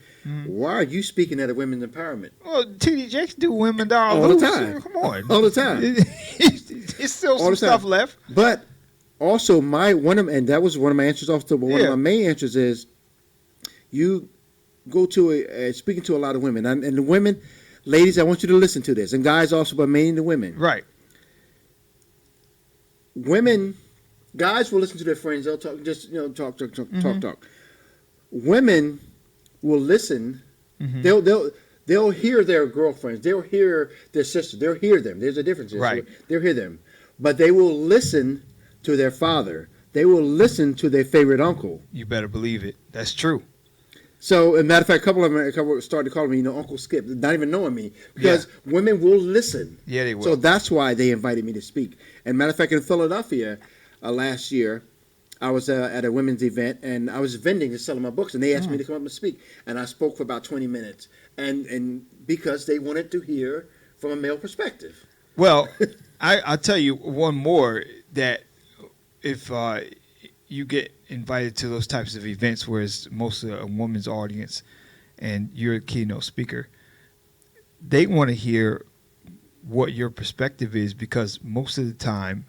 Why are you speaking at a women's empowerment?" Well, TD Jakes do women down All the time. Come on, All the time. It's still All some the time. stuff left. But also, and that was one of my answers. Also, but one of Yeah. my main answers is, you go to speaking to a lot of women, and the women, ladies, I want you to listen to this, and guys also, but mainly the women. Right. Guys will listen to their friends. They'll talk, just talk. Women will listen. Mm-hmm. They'll hear their girlfriends. They'll hear their sisters. They'll hear them. There's a difference. Right. They'll hear them, but they will listen to their father. They will listen to their favorite uncle. You better believe it. That's true. So, as a matter of fact, a couple of them started calling me, Uncle Skip, not even knowing me, because women will listen. Yeah, they will. So that's why they invited me to speak. And matter of fact, in Philadelphia last year, I was at a women's event, and I was vending and selling my books, and they asked me to come up and speak. And I spoke for about 20 minutes, and because they wanted to hear from a male perspective. Well, I'll tell you one more, that if you get invited to those types of events where it's mostly a woman's audience and you're a keynote speaker, they want to hear what your perspective is, because most of the time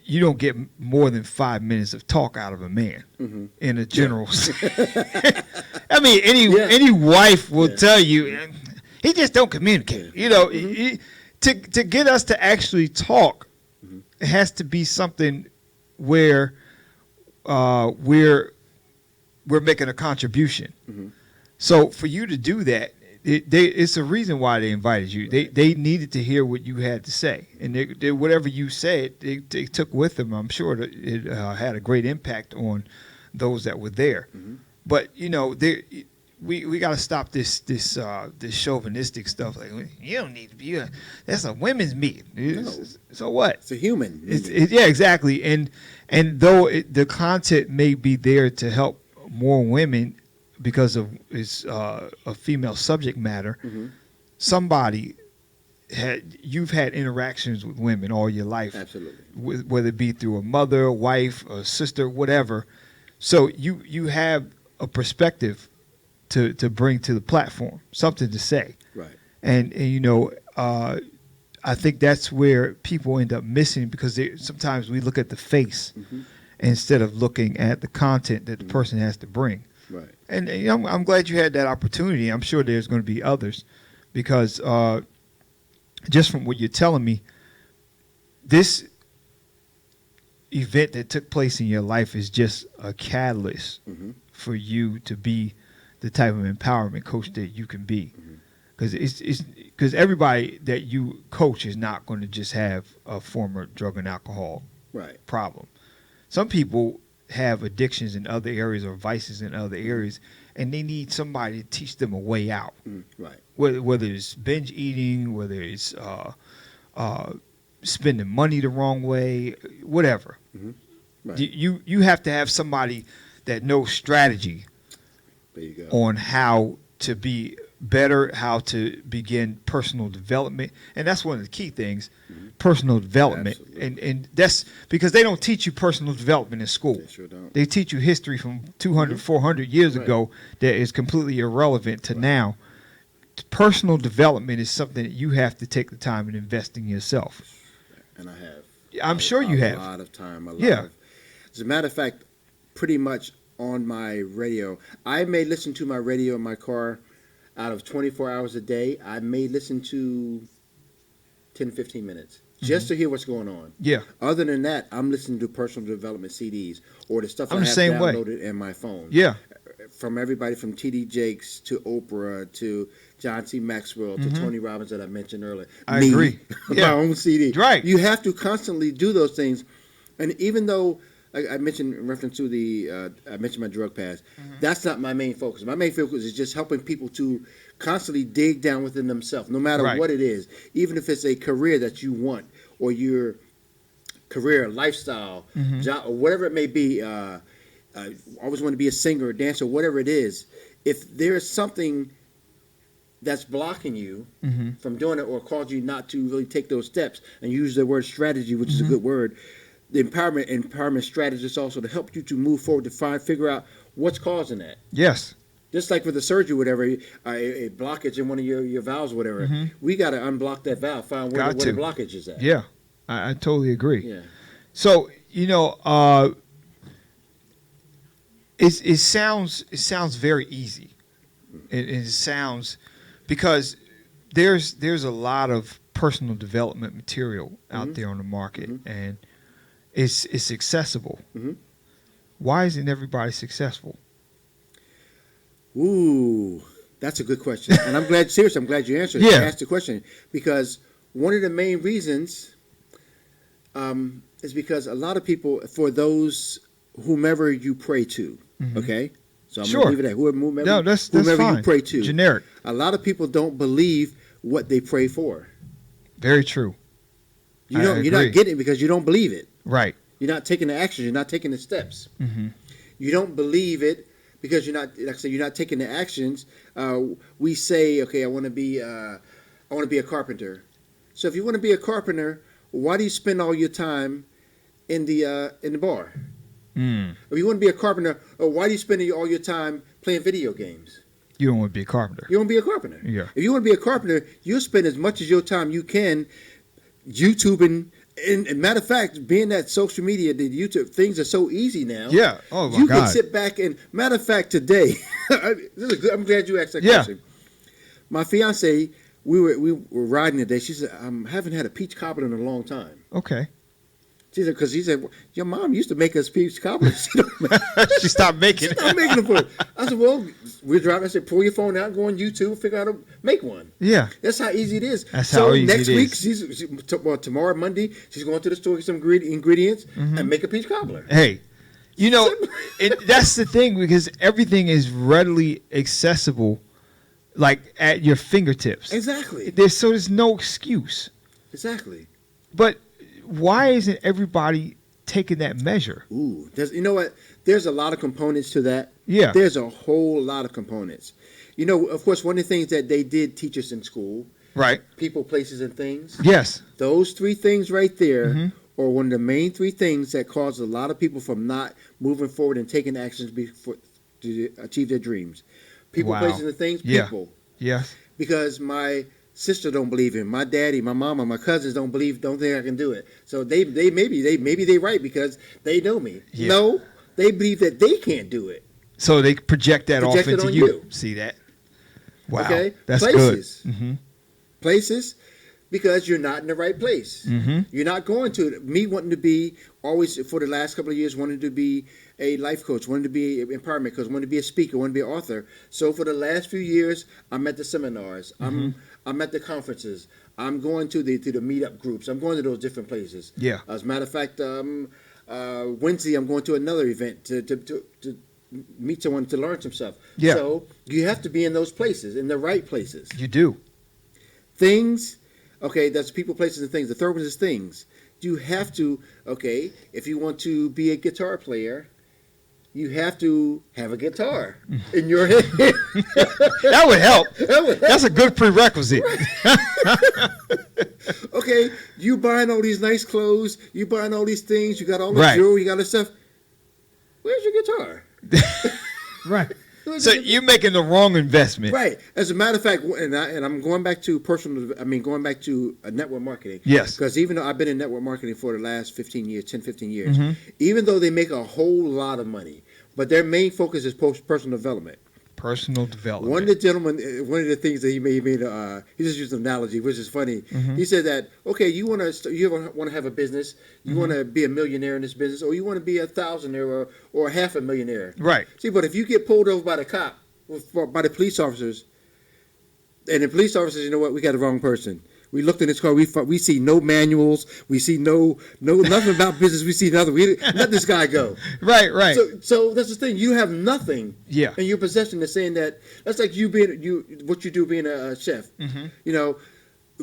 you don't get more than 5 minutes of talk out of a man in a general I mean, any wife will tell you, he just don't communicate. You know, to get us to actually talk, it has to be something where we're making a contribution. So for you to do that, it's a reason why they invited you. They needed to hear what you had to say, and they whatever you said, they took with them. I'm sure that it had a great impact on those that were there. But you know, we got to stop this chauvinistic stuff. Like, you don't need to be that's a women's meet. So what? It's a human. Yeah, exactly. And though the content may be there to help more women because of its a female subject matter, you've had interactions with women all your life. Absolutely. Whether it be through a mother, a wife, a sister, whatever. So you have a perspective to bring to the platform, something to say. Right. And you know, I think that's where people end up missing, because sometimes we look at the face instead of looking at the content that the person has to bring. Right. And you know, I'm glad you had that opportunity. I'm sure there's going to be others, because just from what you're telling me, this event that took place in your life is just a catalyst for you to be the type of empowerment coach that you can be. Because everybody that you coach is not going to just have a former drug and alcohol problem. Some people have addictions in other areas or vices in other areas, and they need somebody to teach them a way out. Right. Whether it's binge eating, whether it's spending money the wrong way, whatever. Right. You have to have somebody that knows strategy There you go. on how to be better, how to begin personal development. And that's one of the key things, personal development. Absolutely. And that's because they don't teach you personal development in school. They sure don't. They teach you history from 200, 400 years ago that is completely irrelevant to now. Personal development is something that you have to take the time and invest in yourself. And I have. I'm sure you have. A lot of time. Yeah. As a matter of fact, pretty much on my radio, I may listen to my radio in my car out of 24 hours a day. I may listen to 10, 15 minutes just to hear what's going on. Yeah. Other than that, I'm listening to personal development CDs or the stuff I'm I the have same way. downloaded in my phone. Yeah. From everybody from T.D. Jakes to Oprah to John C. Maxwell to Tony Robbins that I mentioned earlier. I agree. My Yeah. own CD. Right. You have to constantly do those things. And even though I mentioned in reference to I mentioned my drug past, that's not my main focus. My main focus is just helping people to constantly dig down within themselves, no matter what it is. Even if it's a career that you want or your career, lifestyle, job, or whatever it may be. Always want to be a singer or dancer, whatever it is. If there's something that's blocking you from doing it or caused you not to really take those steps and use the word strategy, which is a good word, the empowerment strategist also to help you to move forward to figure out what's causing that. Yes. Just like with the surgery, whatever, a blockage in one of your valves, whatever, we got to unblock that valve, find where the blockage is at. Yeah, I totally agree. Yeah. So it sounds very easy. It sounds, because there's a lot of personal development material out there on the market, and it's accessible. Why isn't everybody successful? Ooh, that's a good question, and I'm glad you answered. Yeah. Asked the question, because one of the main reasons is because a lot of people, for those whomever you pray to, okay. So I'm gonna leave it at whomever. No, that's whomever fine. you pray to. Generic. A lot of people don't believe what they pray for. Very true. You're not getting it because you don't believe it. Right. You're not taking the actions. You're not taking the steps. Mm-hmm. You don't believe it because you're not. Like I said, you're not taking the actions. We say, okay, I want to be a carpenter. So if you want to be a carpenter, why do you spend all your time in the bar? If you want to be a carpenter, why do you spend all your time playing video games? You don't want to be a carpenter. You want to be a carpenter. Yeah. If you want to be a carpenter, you'll spend as much of your time you can YouTubing. And matter of fact, being that social media, the YouTube things are so easy now. Yeah. Oh my you God. can sit back and matter of fact, today, I'm glad you asked that question. My fiance, we were riding today. She said, "I haven't had a peach cobbler in a long time." Okay. She said, because he said, your mom used to make us peach cobblers. She stopped making it. Stop making them for us. I said, well, we're driving. I said, pull your phone out, go on YouTube, figure out how to make one. Yeah. That's how easy it is. That's how easy next it week, is. tomorrow, Monday, she's going to the store, get some ingredients, and make a peach cobbler. Hey, that's the thing, because everything is readily accessible, like at your fingertips. Exactly. There's no excuse. Exactly. But why isn't everybody taking that measure? Ooh, you know what? There's a lot of components to that. Yeah. There's a whole lot of components. You know, of course, one of the things that they did teach us in school, right? People, places, and things. Yes. Those three things right there are one of the main three things that cause a lot of people from not moving forward and taking actions to achieve their dreams. People, places, and things. People. Yeah. Because my sister don't believe in my daddy, my mama, my cousins don't think I can do it. So they maybe they right because they know me. Yeah. No, they believe that they can't do it. So they project that off into you. See that? Wow. Okay. That's places. good. Mm-hmm. Places, because you're not in the right place. You're not going to me wanting to be always for the last couple of years wanting to be a life coach, wanted to be an empowerment coach, wanted to be a speaker, wanted to be an author. So for the last few years, I'm at the seminars. I'm at the conferences. I'm going to the meetup groups. I'm going to those different places. Yeah. As a matter of fact, Wednesday I'm going to another event to meet someone to learn some stuff. Yeah. So you have to be in those places, in the right places. You do. Things, okay, that's people, places, and things. The third one is things. You have to, okay, if you want to be a guitar player, you have to have a guitar in your head. That would help. That's a good prerequisite. Okay, you buying all these nice clothes, you buying all these things, you got all the jewelry, you got this stuff. Where's your guitar? Right. So you're making the wrong investment. Right. As a matter of fact, and I'm going back to going back to network marketing. Yes. Because even though I've been in network marketing for the last 15 years, even though they make a whole lot of money, but their main focus is personal development. Personal development. One of the gentlemen, one of the things that he made, he just used an analogy, which is funny. He said that, okay, you want to have a business, you want to be a millionaire in this business, or you want to be a thousandaire or half a millionaire. Right. See, but if you get pulled over by the cop, by the police officers, and the police officers, you know what, we got the wrong person. We looked in his car. We see no manuals. We see no nothing about business. We see nothing. We let this guy go. Right. So that's the thing. You have nothing. Yeah. In your possession that's saying that. That's like you what you do being a chef. You know,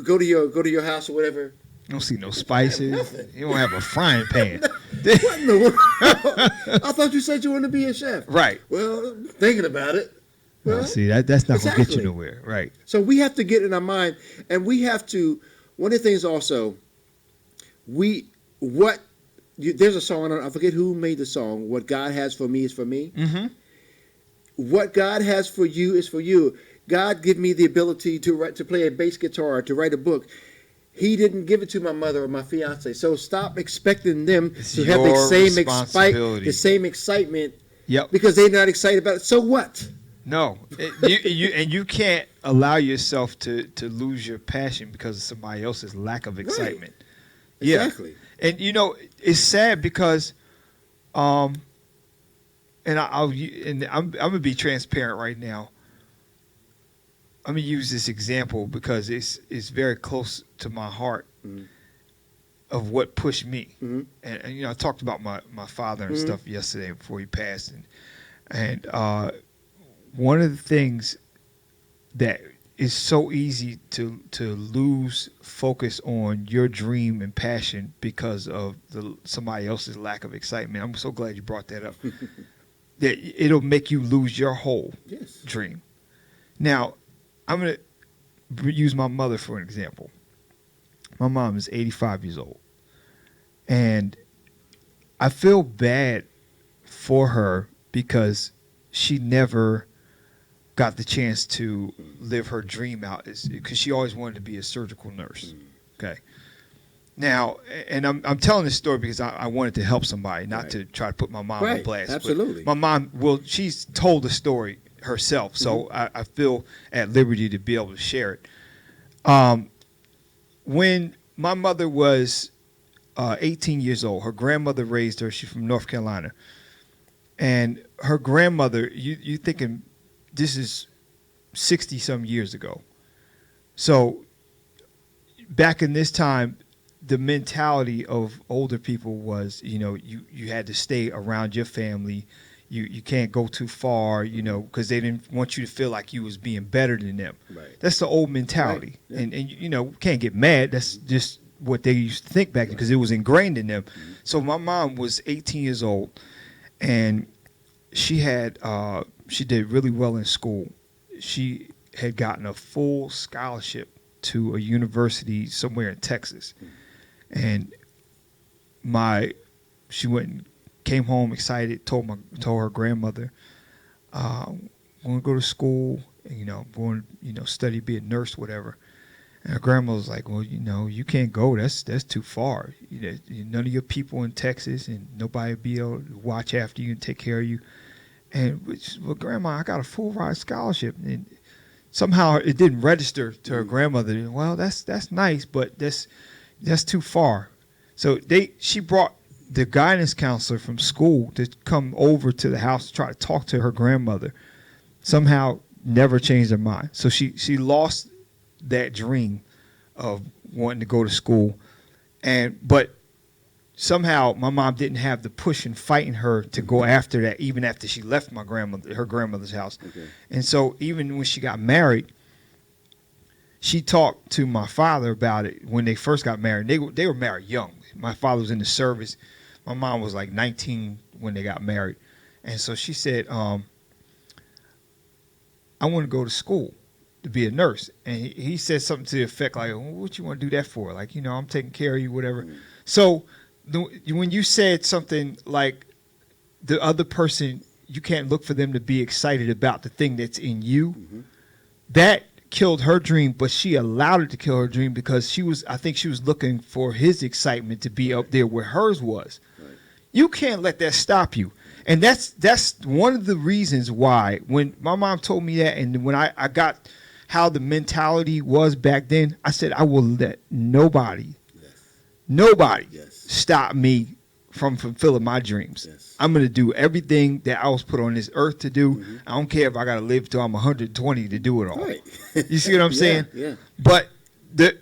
go to your house or whatever. You don't see no spices. You don't have a frying pan. What in the world? I thought you said you wanted to be a chef. Right. Well, thinking about it. Well, see, that's not going to get you nowhere. Right. So we have to get in our mind, and we have to, one of the things also, what there's a song, I forget who made the song, What God Has For Me Is For Me. Mm-hmm. What God has for you is for you. God give me the ability to play a bass guitar, to write a book. He didn't give it to my mother or my fiance. So stop expecting them It's to have the your same responsibility. the same excitement Yep. because they're not excited about it. So what? No, you can't allow yourself to lose your passion because of somebody else's lack of excitement. Yeah. Exactly. And it's sad because, and I'm gonna be transparent right now. I'm gonna use this example because it's very close to my heart of what pushed me. And I talked about my father and stuff yesterday before he passed, and one of the things that is so easy to lose focus on your dream and passion because of somebody else's lack of excitement. I'm so glad you brought that up. That it'll make you lose your whole dream. Now, I'm going to use my mother for an example. My mom is 85 years old. And I feel bad for her because she never got the chance to live her dream out because she always wanted to be a surgical nurse. Okay. Now, and I'm telling this story because I wanted to help somebody, not to try to put my mom on blast. Absolutely. My mom, she's told the story herself, so I feel at liberty to be able to share it. When my mother was 18 years old, her grandmother raised her. She's from North Carolina. And her grandmother, you thinking this is 60-some years ago. So back in this time, the mentality of older people was, you had to stay around your family. You can't go too far, because they didn't want you to feel like you was being better than them. Right. That's the old mentality. Right. Yeah. And can't get mad. That's just what they used to think back then because it was ingrained in them. So my mom was 18 years old, and she did really well in school. She had gotten a full scholarship to a university somewhere in Texas. And she went and came home excited, told her grandmother, I'm going to go to school, and, I'm going to study, be a nurse, whatever. And her grandma was like, well, you can't go. That's too far. None of your people in Texas, and nobody will be able to watch after you and take care of you. And well, Grandma, I got a full ride scholarship, and somehow it didn't register to her grandmother. Well, that's nice, but that's too far. So she brought the guidance counselor from school to come over to the house to try to talk to her grandmother. Somehow, never changed her mind. So she lost that dream of wanting to go to school, but somehow my mom didn't have the push and fighting her to go after that, even after she left her grandmother's house. Okay. And so even when she got married, she talked to my father about it when they first got married. They were married young. My father was in the service. My mom was like 19 when they got married. And so she said, I want to go to school to be a nurse. And he said something to the effect like, well, what you want to do that for? Like, I'm taking care of you, whatever. Mm-hmm. So when you said something like the other person, you can't look for them to be excited about the thing that's in you, that killed her dream, but she allowed it to kill her dream because I think she was looking for his excitement to be up there where hers was. Right. You can't let that stop you. And that's one of the reasons why when my mom told me that, and when I got how the mentality was back then, I said, I will let nobody stop me from fulfilling my dreams. Yes. I'm going to do everything that I was put on this earth to do. I don't care if I got to live till I'm 120 to do it all. Right. You see what I'm saying? Yeah. But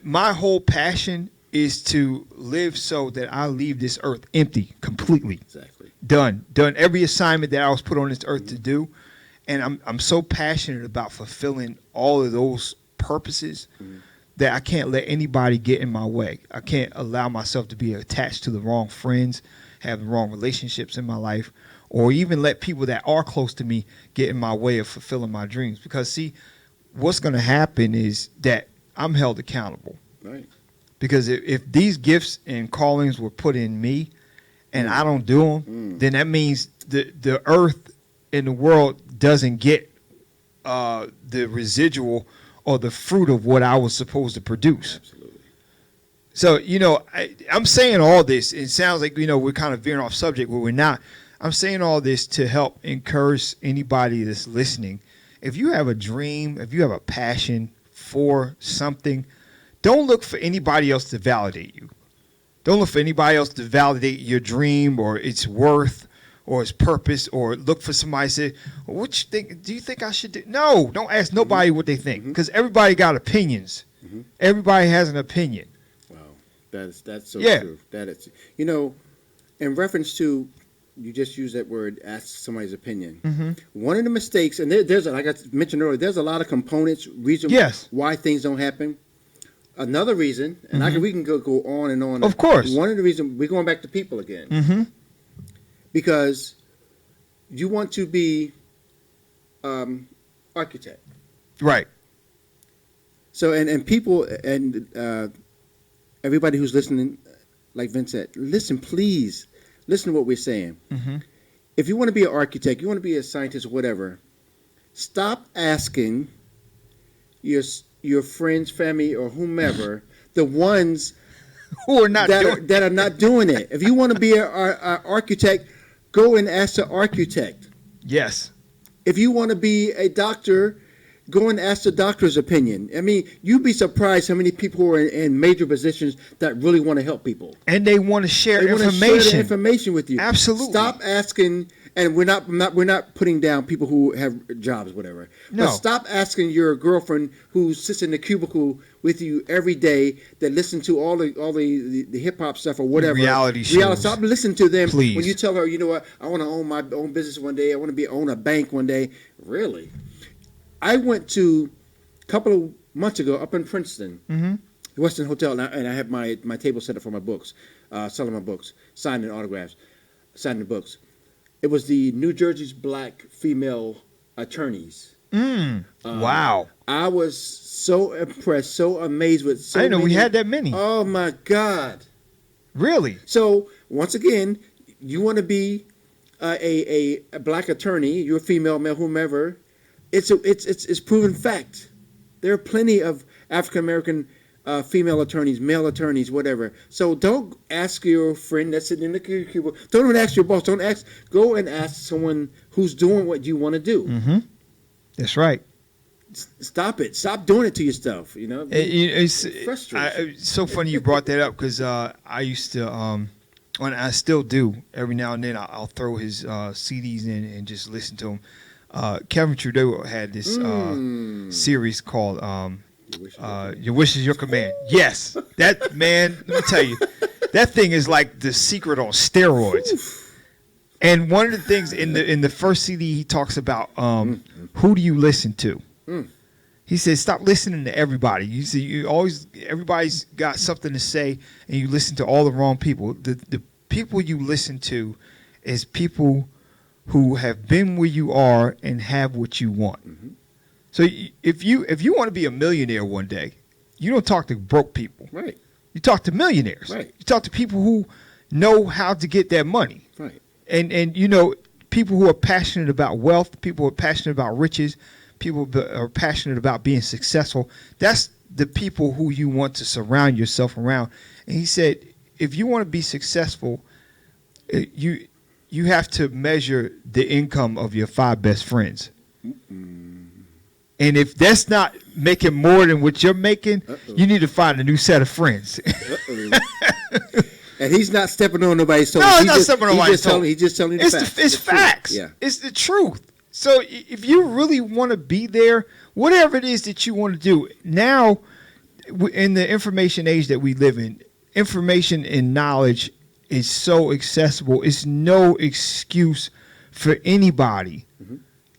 my whole passion is to live so that I leave this earth empty completely. Exactly. Done every assignment that I was put on this earth to do. And I'm so passionate about fulfilling all of those purposes that I can't let anybody get in my way. I can't allow myself to be attached to the wrong friends, have the wrong relationships in my life, or even let people that are close to me get in my way of fulfilling my dreams. Because, see, what's going to happen is that I'm held accountable. Right. Because if these gifts and callings were put in me and I don't do them, then that means the earth and the world doesn't get the residual or the fruit of what I was supposed to produce. Absolutely. So, I'm saying all this. It sounds like, we're kind of veering off subject, but we're not. I'm saying all this to help encourage anybody that's listening. If you have a dream, if you have a passion for something, don't look for anybody else to validate you. Don't look for anybody else to validate your dream or its worth or its purpose, or look for somebody to say, well, what you think? Do you think I should do? No, don't ask nobody what they think, because everybody got opinions. Everybody has an opinion. Wow, that's so Yeah. true. That is, in reference to, you just used that word, ask somebody's opinion. One of the mistakes, and there's, like I mentioned earlier, there's a lot of components, reasons Yes. why things don't happen. Another reason, and we can go on and on. Of course. One of the reasons, we're going back to people again. Because you want to be architect. Right. So, and people, and everybody who's listening, like Vince said, listen, please. Listen to what we're saying. If you want to be an architect, you want to be a scientist, whatever, stop asking your friends, family, or whomever, the ones Who are not that are not doing it. If you want to be an architect, go and ask the architect. Yes. If you want to be a doctor, go and ask the doctor's opinion. I mean, you'd be surprised how many people who are in major positions that really want to help people. And they want to share They want to information. share the information with you. Absolutely. Stop asking, and we're not putting down people who have jobs, whatever. No. But stop asking your girlfriend who sits in the cubicle with you every day, that listen to all the hip hop stuff or whatever. Reality shows. Stop listening to them. Please. When you tell her, you know what, I want to own my own business one day. I want to own a bank one day. Really? I went to a couple of months ago up in Princeton, Western Hotel, and I have my table set up for my books, selling my books, signing autographs, signing the books. It was the New Jersey's black female attorneys. Wow. I was so impressed, so amazed with so I didn't know we many- had that many. Oh, my God. Really? So, once again, you want to be a black attorney, you're a female, male, whomever, it's proven fact. There are plenty of African American female attorneys, male attorneys, whatever. So don't ask your friend that's sitting in the cubicle. Don't even ask your boss. Go and ask someone who's doing what you want to do. That's right. Stop it. Stop doing it to yourself. It's frustrating. it's so funny you brought that up, because I used to, and I still do, every now and then I'll throw his CDs in and just listen to him. Kevin Trudeau had this series called Your Wish is Your Command. Yes, that, man, let me tell you, that thing is like The Secret on steroids. And one of the things in the first CD, he talks about who do you listen to? He says, stop listening to everybody. You see, everybody's got something to say, and you listen to all the wrong people. The people you listen to is people who have been where you are and have what you want. So if you want to be a millionaire one day, you don't talk to broke people. Right. You talk to millionaires. Right. You talk to people who know how to get that money. Right. And people who are passionate about wealth, people who are passionate about riches, people who are passionate about being successful. That's the people who you want to surround yourself around. And he said, if you want to be successful, you have to measure the income of your 5 best friends. And if that's not making more than what you're making, you need to find a new set of friends. And he's not stepping on nobody's toes. No, he's not stepping on nobody's toes. He's just telling you the facts. It's facts. Yeah. It's the truth. So if you really want to be there, whatever it is that you want to do, now in the information age that we live in, information and knowledge is so accessible. It's no excuse for anybody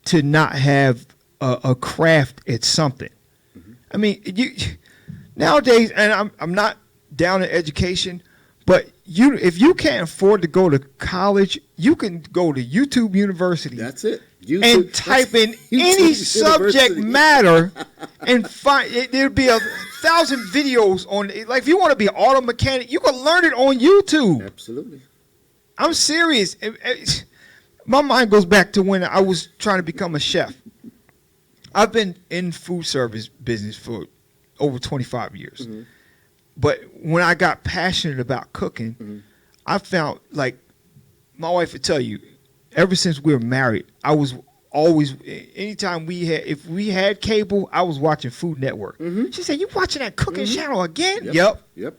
to not have a craft at something. I mean, nowadays, and I'm not down in education, but if you can't afford to go to college, you can go to YouTube University. That's it. And type in any subject matter and find there'll be 1,000 videos on it. Like if you want to be an auto mechanic, you can learn it on YouTube. Absolutely. I'm serious. My mind goes back to when I was trying to become a chef. I've been in food service business for over 25 years. Mm-hmm. But when I got passionate about cooking, Mm-hmm. I found, like, my wife would tell you, ever since we were married, I was always, anytime if we had cable, I was watching Food Network. Mm-hmm. She said, "You watching that cooking channel again?" Yep. Yep.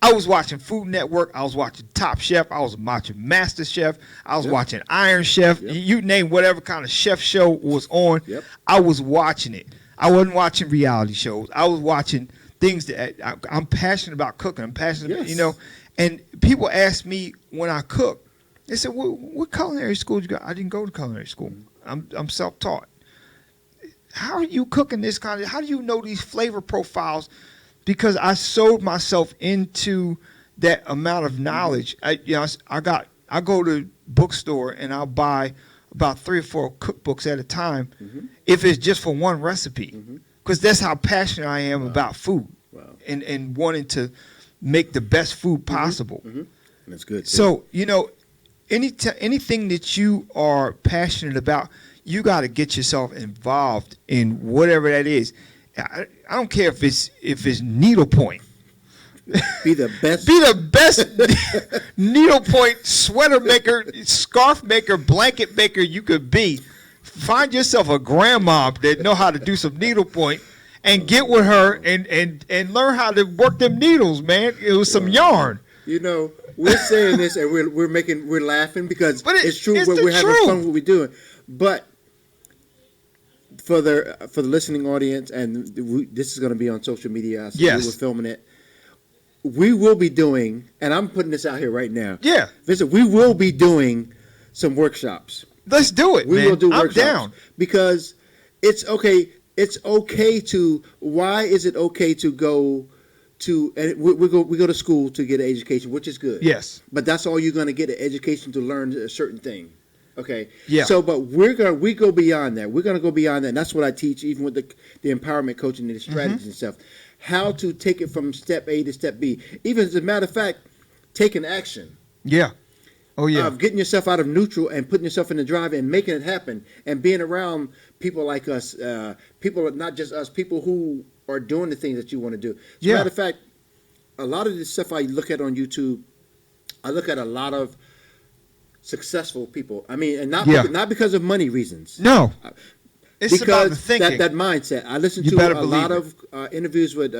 I was watching Food Network. I was watching Top Chef. I was watching Master Chef. I was Yep. watching Iron Chef. Yep. You name whatever kind of chef show was on, Yep. I was watching it. I wasn't watching reality shows. I was watching things that I'm passionate about cooking. I'm passionate, Yes. And people ask me when I cook, they said, "What culinary school did you go?" I didn't go to culinary school. I'm self-taught. How are you cooking this kind of? How do you know these flavor profiles? Because I sold myself into that amount of knowledge. I go to bookstore and I'll buy about 3 or 4 cookbooks at a time, if it's just for one recipe, because that's how passionate I am about food, and wanting to make the best food possible. That's good. Too. So anything that you are passionate about, you got to get yourself involved in whatever that is. I don't care if it's needlepoint. be the best. Be the best needlepoint sweater maker, scarf maker, blanket maker you could be. Find yourself a grandma that know how to do some needlepoint, and get with her and learn how to work them needles, man. It was some yarn. We're saying this and we're laughing because it's true. It's We're having truth. fun with what we're doing, but for the listening audience, and this is going to be on social media. So Yes. we're filming it. We will be doing, and I'm putting this out here right now. Yeah. Listen, we will be doing some workshops. Let's do it, We man. will do I'm workshops down. because it's okay. It's okay to. Why is it okay to go to? And we go to school to get an education, which is good. Yes. But that's all you're going to get, an education to learn a certain thing. Okay. Yeah. So, but we go beyond that. We're going to go beyond that. And that's what I teach, even with the empowerment coaching and the strategies and stuff. How to take it from step A to step B. Even as a matter of fact, taking action. Yeah. Oh yeah. Of getting yourself out of neutral and putting yourself in the drive and making it happen, and being around people like us, people not just us, people who are doing the things that you want to do. As a matter of fact, a lot of the stuff I look at on YouTube, I look at a lot of successful people. I mean, and not because of money reasons. No. It's about the Because thinking. that mindset. I listened You to better a believe lot it. of interviews with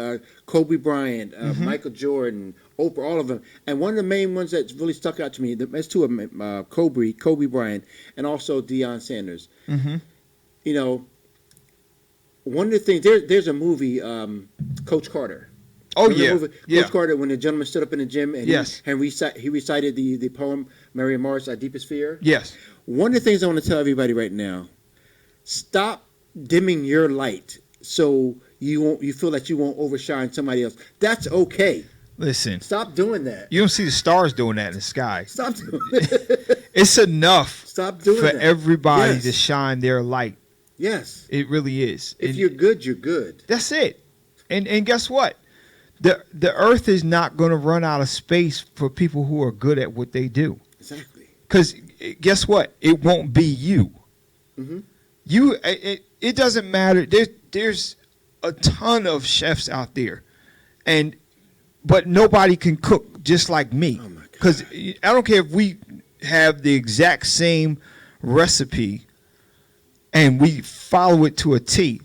Kobe Bryant, Michael Jordan, Oprah, all of them. And one of the main ones that really stuck out to me, there's two of them, Kobe Bryant, and also Deion Sanders. Mm-hmm. One of the things, there's a movie, Coach Carter. Oh Remember yeah. the movie? Yeah. Coach Carter, when the gentleman stood up in the gym and Yes. he recited the poem, Mary Morris, Our Deepest Fear. Yes. One of the things I want to tell everybody right now, stop dimming your light so you feel that you won't overshine somebody else. That's okay. Listen. Stop doing that. You don't see the stars doing that in the sky. Stop doing it. It's enough Stop doing for that. everybody Yes. to shine their light. Yes. It really is. If And you're good, you're good. that's it. And guess what? The earth is not going to run out of space for people who are good at what they do. Exactly. Because guess what? It won't be you. Mhm. It doesn't matter. There's a ton of chefs out there, but nobody can cook just like me. Oh my God. Because I don't care if we have the exact same recipe and we follow it to a T.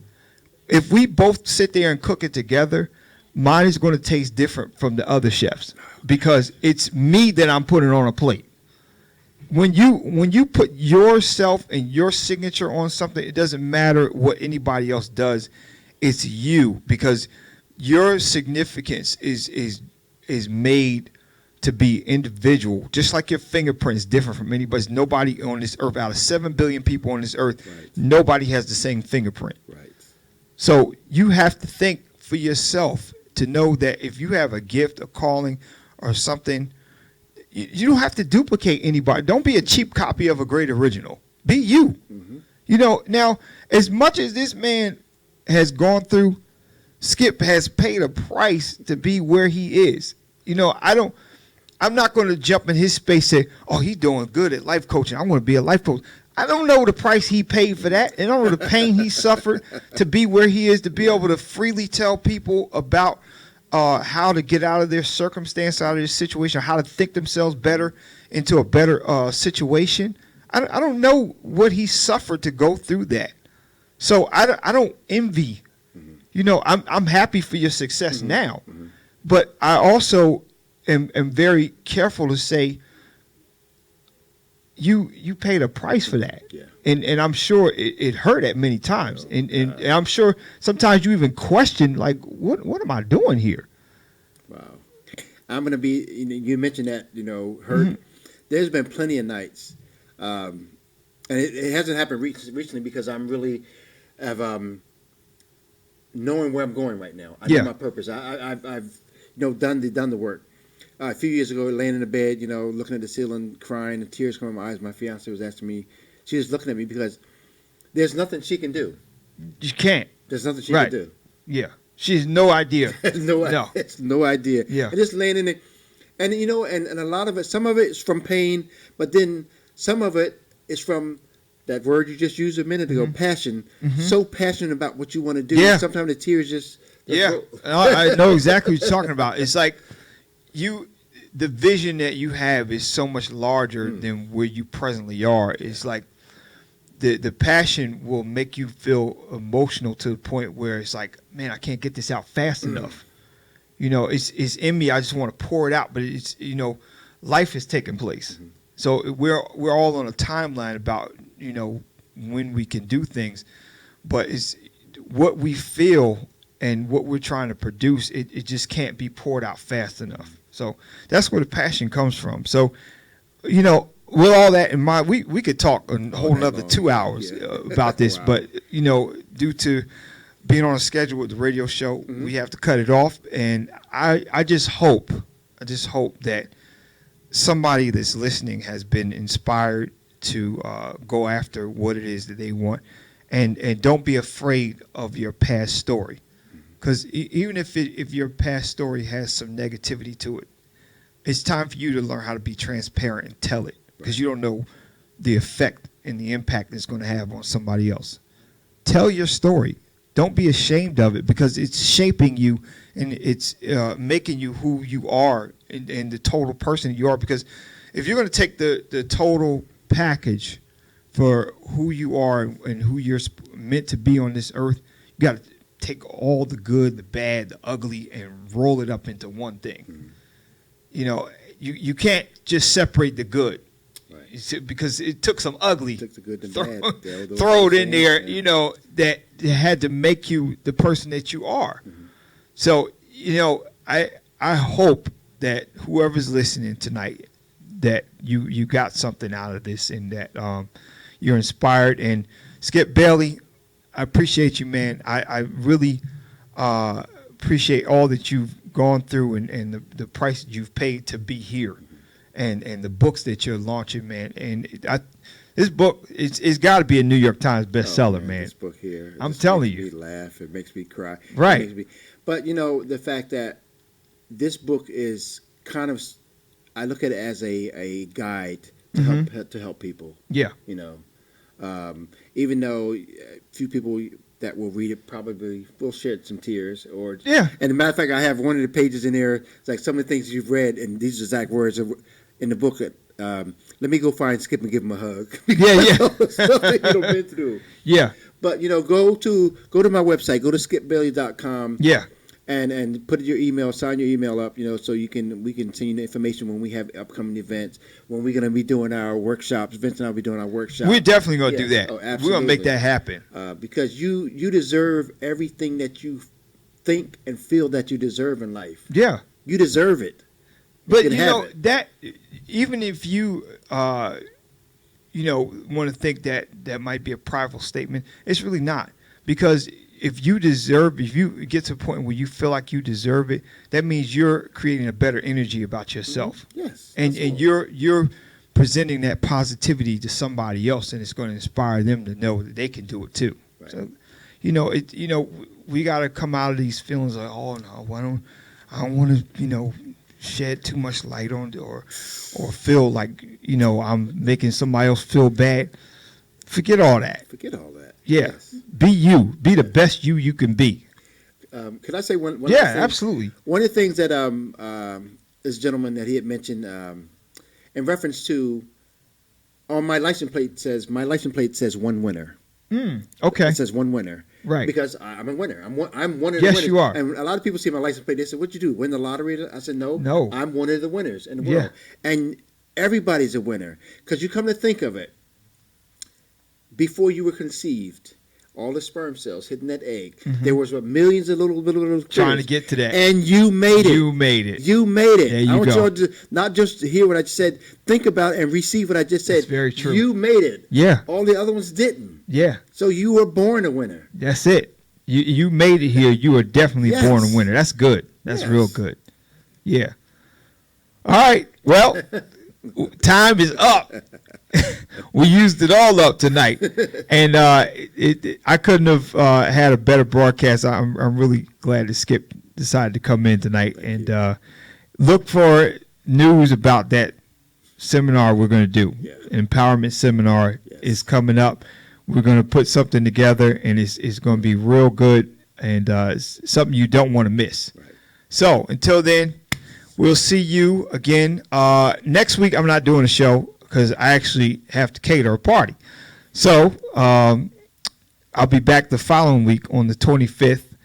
If we both sit there and cook it together, mine is going to taste different from the other chefs because it's me that I'm putting on a plate. When you put yourself and your signature on something, it doesn't matter what anybody else does. It's you, because your significance is made to be individual, just like your fingerprint is different from anybody's. Nobody on this earth, out of 7 billion people on this earth, Right. nobody has the same fingerprint. Right. So you have to think for yourself to know that if you have a gift, a calling, or something, you don't have to duplicate anybody. Don't be a cheap copy of a great original. Be you. Mm-hmm. Now, as much as this man has gone through, Skip has paid a price to be where he is. I I'm not going to jump in his space and say, oh, he's doing good at life coaching. I want to be a life coach. I don't know the price he paid for that. I don't know the pain he suffered to be where he is, to be able to freely tell people about how to get out of their circumstance, out of their situation, how to think themselves better into a better situation. I don't know what he suffered to go through that. So I don't envy. You know, I'm happy for your success now. But I also am very careful to say, you paid a price for that. Yeah. And I'm sure it hurt at many times. And I'm sure sometimes you even question, like, what am I doing here? Wow. I'm going to be, you mentioned that, hurt. There's been plenty of nights. And it hasn't happened recently because I'm really knowing where I'm going right now. I know my purpose. I've done the work. A few years ago, laying in the bed, looking at the ceiling, crying, and tears coming in my eyes. My fiance was asking me, she was looking at me because there's nothing she can do. You can't. There's nothing she can do. Yeah. She has no idea. no idea. Yeah. And just laying in it. And, and a lot of it, some of it is from pain, but then some of it is from that word you just used a minute ago, passion. So passionate about what you want to do. Yeah. Sometimes the tears just. I know exactly what you're talking about. It's like the vision that you have is so much larger than where you presently are. It's like the passion will make you feel emotional to the point where it's like, man, I can't get this out fast enough. It's in me. I just want to pour it out, but it's life is taking place. So we're all on a timeline about when we can do things, but it's what we feel and what we're trying to produce. It just can't be poured out fast enough. So that's where the passion comes from. So, with all that in mind, we could talk a whole another 2 hours about this, Wow. but, due to being on a schedule with the radio show, we have to cut it off. And I just hope that somebody that's listening has been inspired to go after what it is that they want. And don't be afraid of your past story. Because even if your past story has some negativity to it, it's time for you to learn how to be transparent and tell it. Because you don't know the effect and the impact it's going to have on somebody else. Tell your story. Don't be ashamed of it, because it's shaping you and it's making you who you are and the total person you are. Because if you're going to take the total package for who you are and who you're meant to be on this earth, you got to take all the good, the bad, the ugly, and roll it up into one thing. You can't just separate the good. Right. Because it took some ugly, took the good and bad, throw it in there, that had to make you the person that you are. So, I hope that whoever's listening tonight, that you got something out of this and that you're inspired. And Skip Bailey, I appreciate you, man. I really appreciate all that you've gone through and the price that you've paid to be here, and the books that you're launching, man. And this book, it's got to be a New York Times bestseller, man. This book here, I'm telling you, makes me laugh. It makes me cry. Right. But the fact that this book is kind of, I look at it as a guide to help people. Yeah. Even though a few people that will read it probably will shed some tears. And as a matter of fact, I have one of the pages in there. It's like some of the things you've read, and these exact words are in the book. Let me go find Skip and give him a hug. Stuff that you've been through. Yeah. But go to my website. Go to skipbailey.com. Yeah. And put your email, sign your email up, so we can send you the information when we have upcoming events, when we're going to be doing our workshops. Vince and I will be doing our workshops. We're definitely going to do that. Oh, absolutely. We're going to make that happen. Because you deserve everything that you think and feel that you deserve in life. Yeah. You deserve it. But, that even if you, want to think that might be a prideful statement, it's really not. Because if you get to a point where you feel like you deserve it, that means you're creating a better energy about yourself. Yes. And you're presenting that positivity to somebody else, and it's going to inspire them to know that they can do it too. Right. So, we got to come out of these feelings like, oh no, I don't want to, shed too much light on it or feel like, I'm making somebody else feel bad. Forget all that. Forget all that. Yeah. Yes. Be you. Be the best you can be. Could I say one Yeah, other thing? absolutely. One of the things that this gentleman that he had mentioned in reference to on my license plate says one winner. Okay. It says one winner. Right. Because I'm a winner. I'm one of the winners. Yes, you are. And a lot of people see my license plate. They say, "What'd you do? Win the lottery?" I said, "No. No. I'm one of the winners in the Yeah. world." And everybody's a winner because you come to think of it. Before you were conceived, all the sperm cells hitting that egg, there was millions of little Trying to critters, get to that. and you made it. You made it. You made it. There you I want go. y'all to not just hear what I just said, think about and receive what I just said. That's very true. You made it. Yeah. All the other ones didn't. Yeah. So you were born a winner. That's it. You made it here. You were definitely Yes. born a winner. That's good. That's Yes. real good. Yeah. All right. Well, time is up. We used it all up tonight, and I couldn't have had a better broadcast. I'm really glad that Skip decided to come in tonight and look for news about that seminar we're going to do. Yeah. Empowerment seminar is coming up. We're going to put something together, and it's going to be real good, and it's something you don't want to miss. Right. So until then, we'll see you again. Next week, I'm not doing a show because I actually have to cater a party. So I'll be back the following week on the 25th,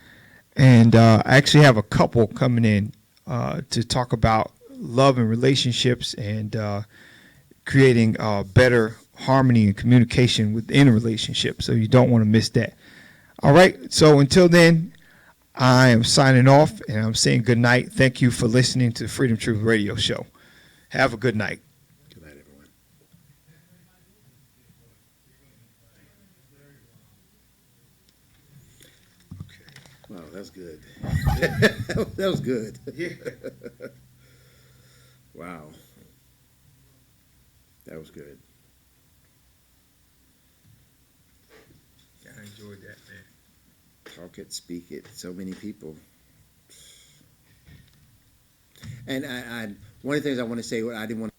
and I actually have a couple coming in to talk about love and relationships and creating better harmony and communication within a relationship. So you don't want to miss that. All right. So until then, I am signing off and I'm saying good night. Thank you for listening to the Freedom Truth Radio Show. Have a good night. Good night, everyone. Wow, that's good. That was good. Yeah. Wow. That was good. I enjoyed that, man. Talk it, speak it. So many people. And I one of the things I want to say, what I didn't want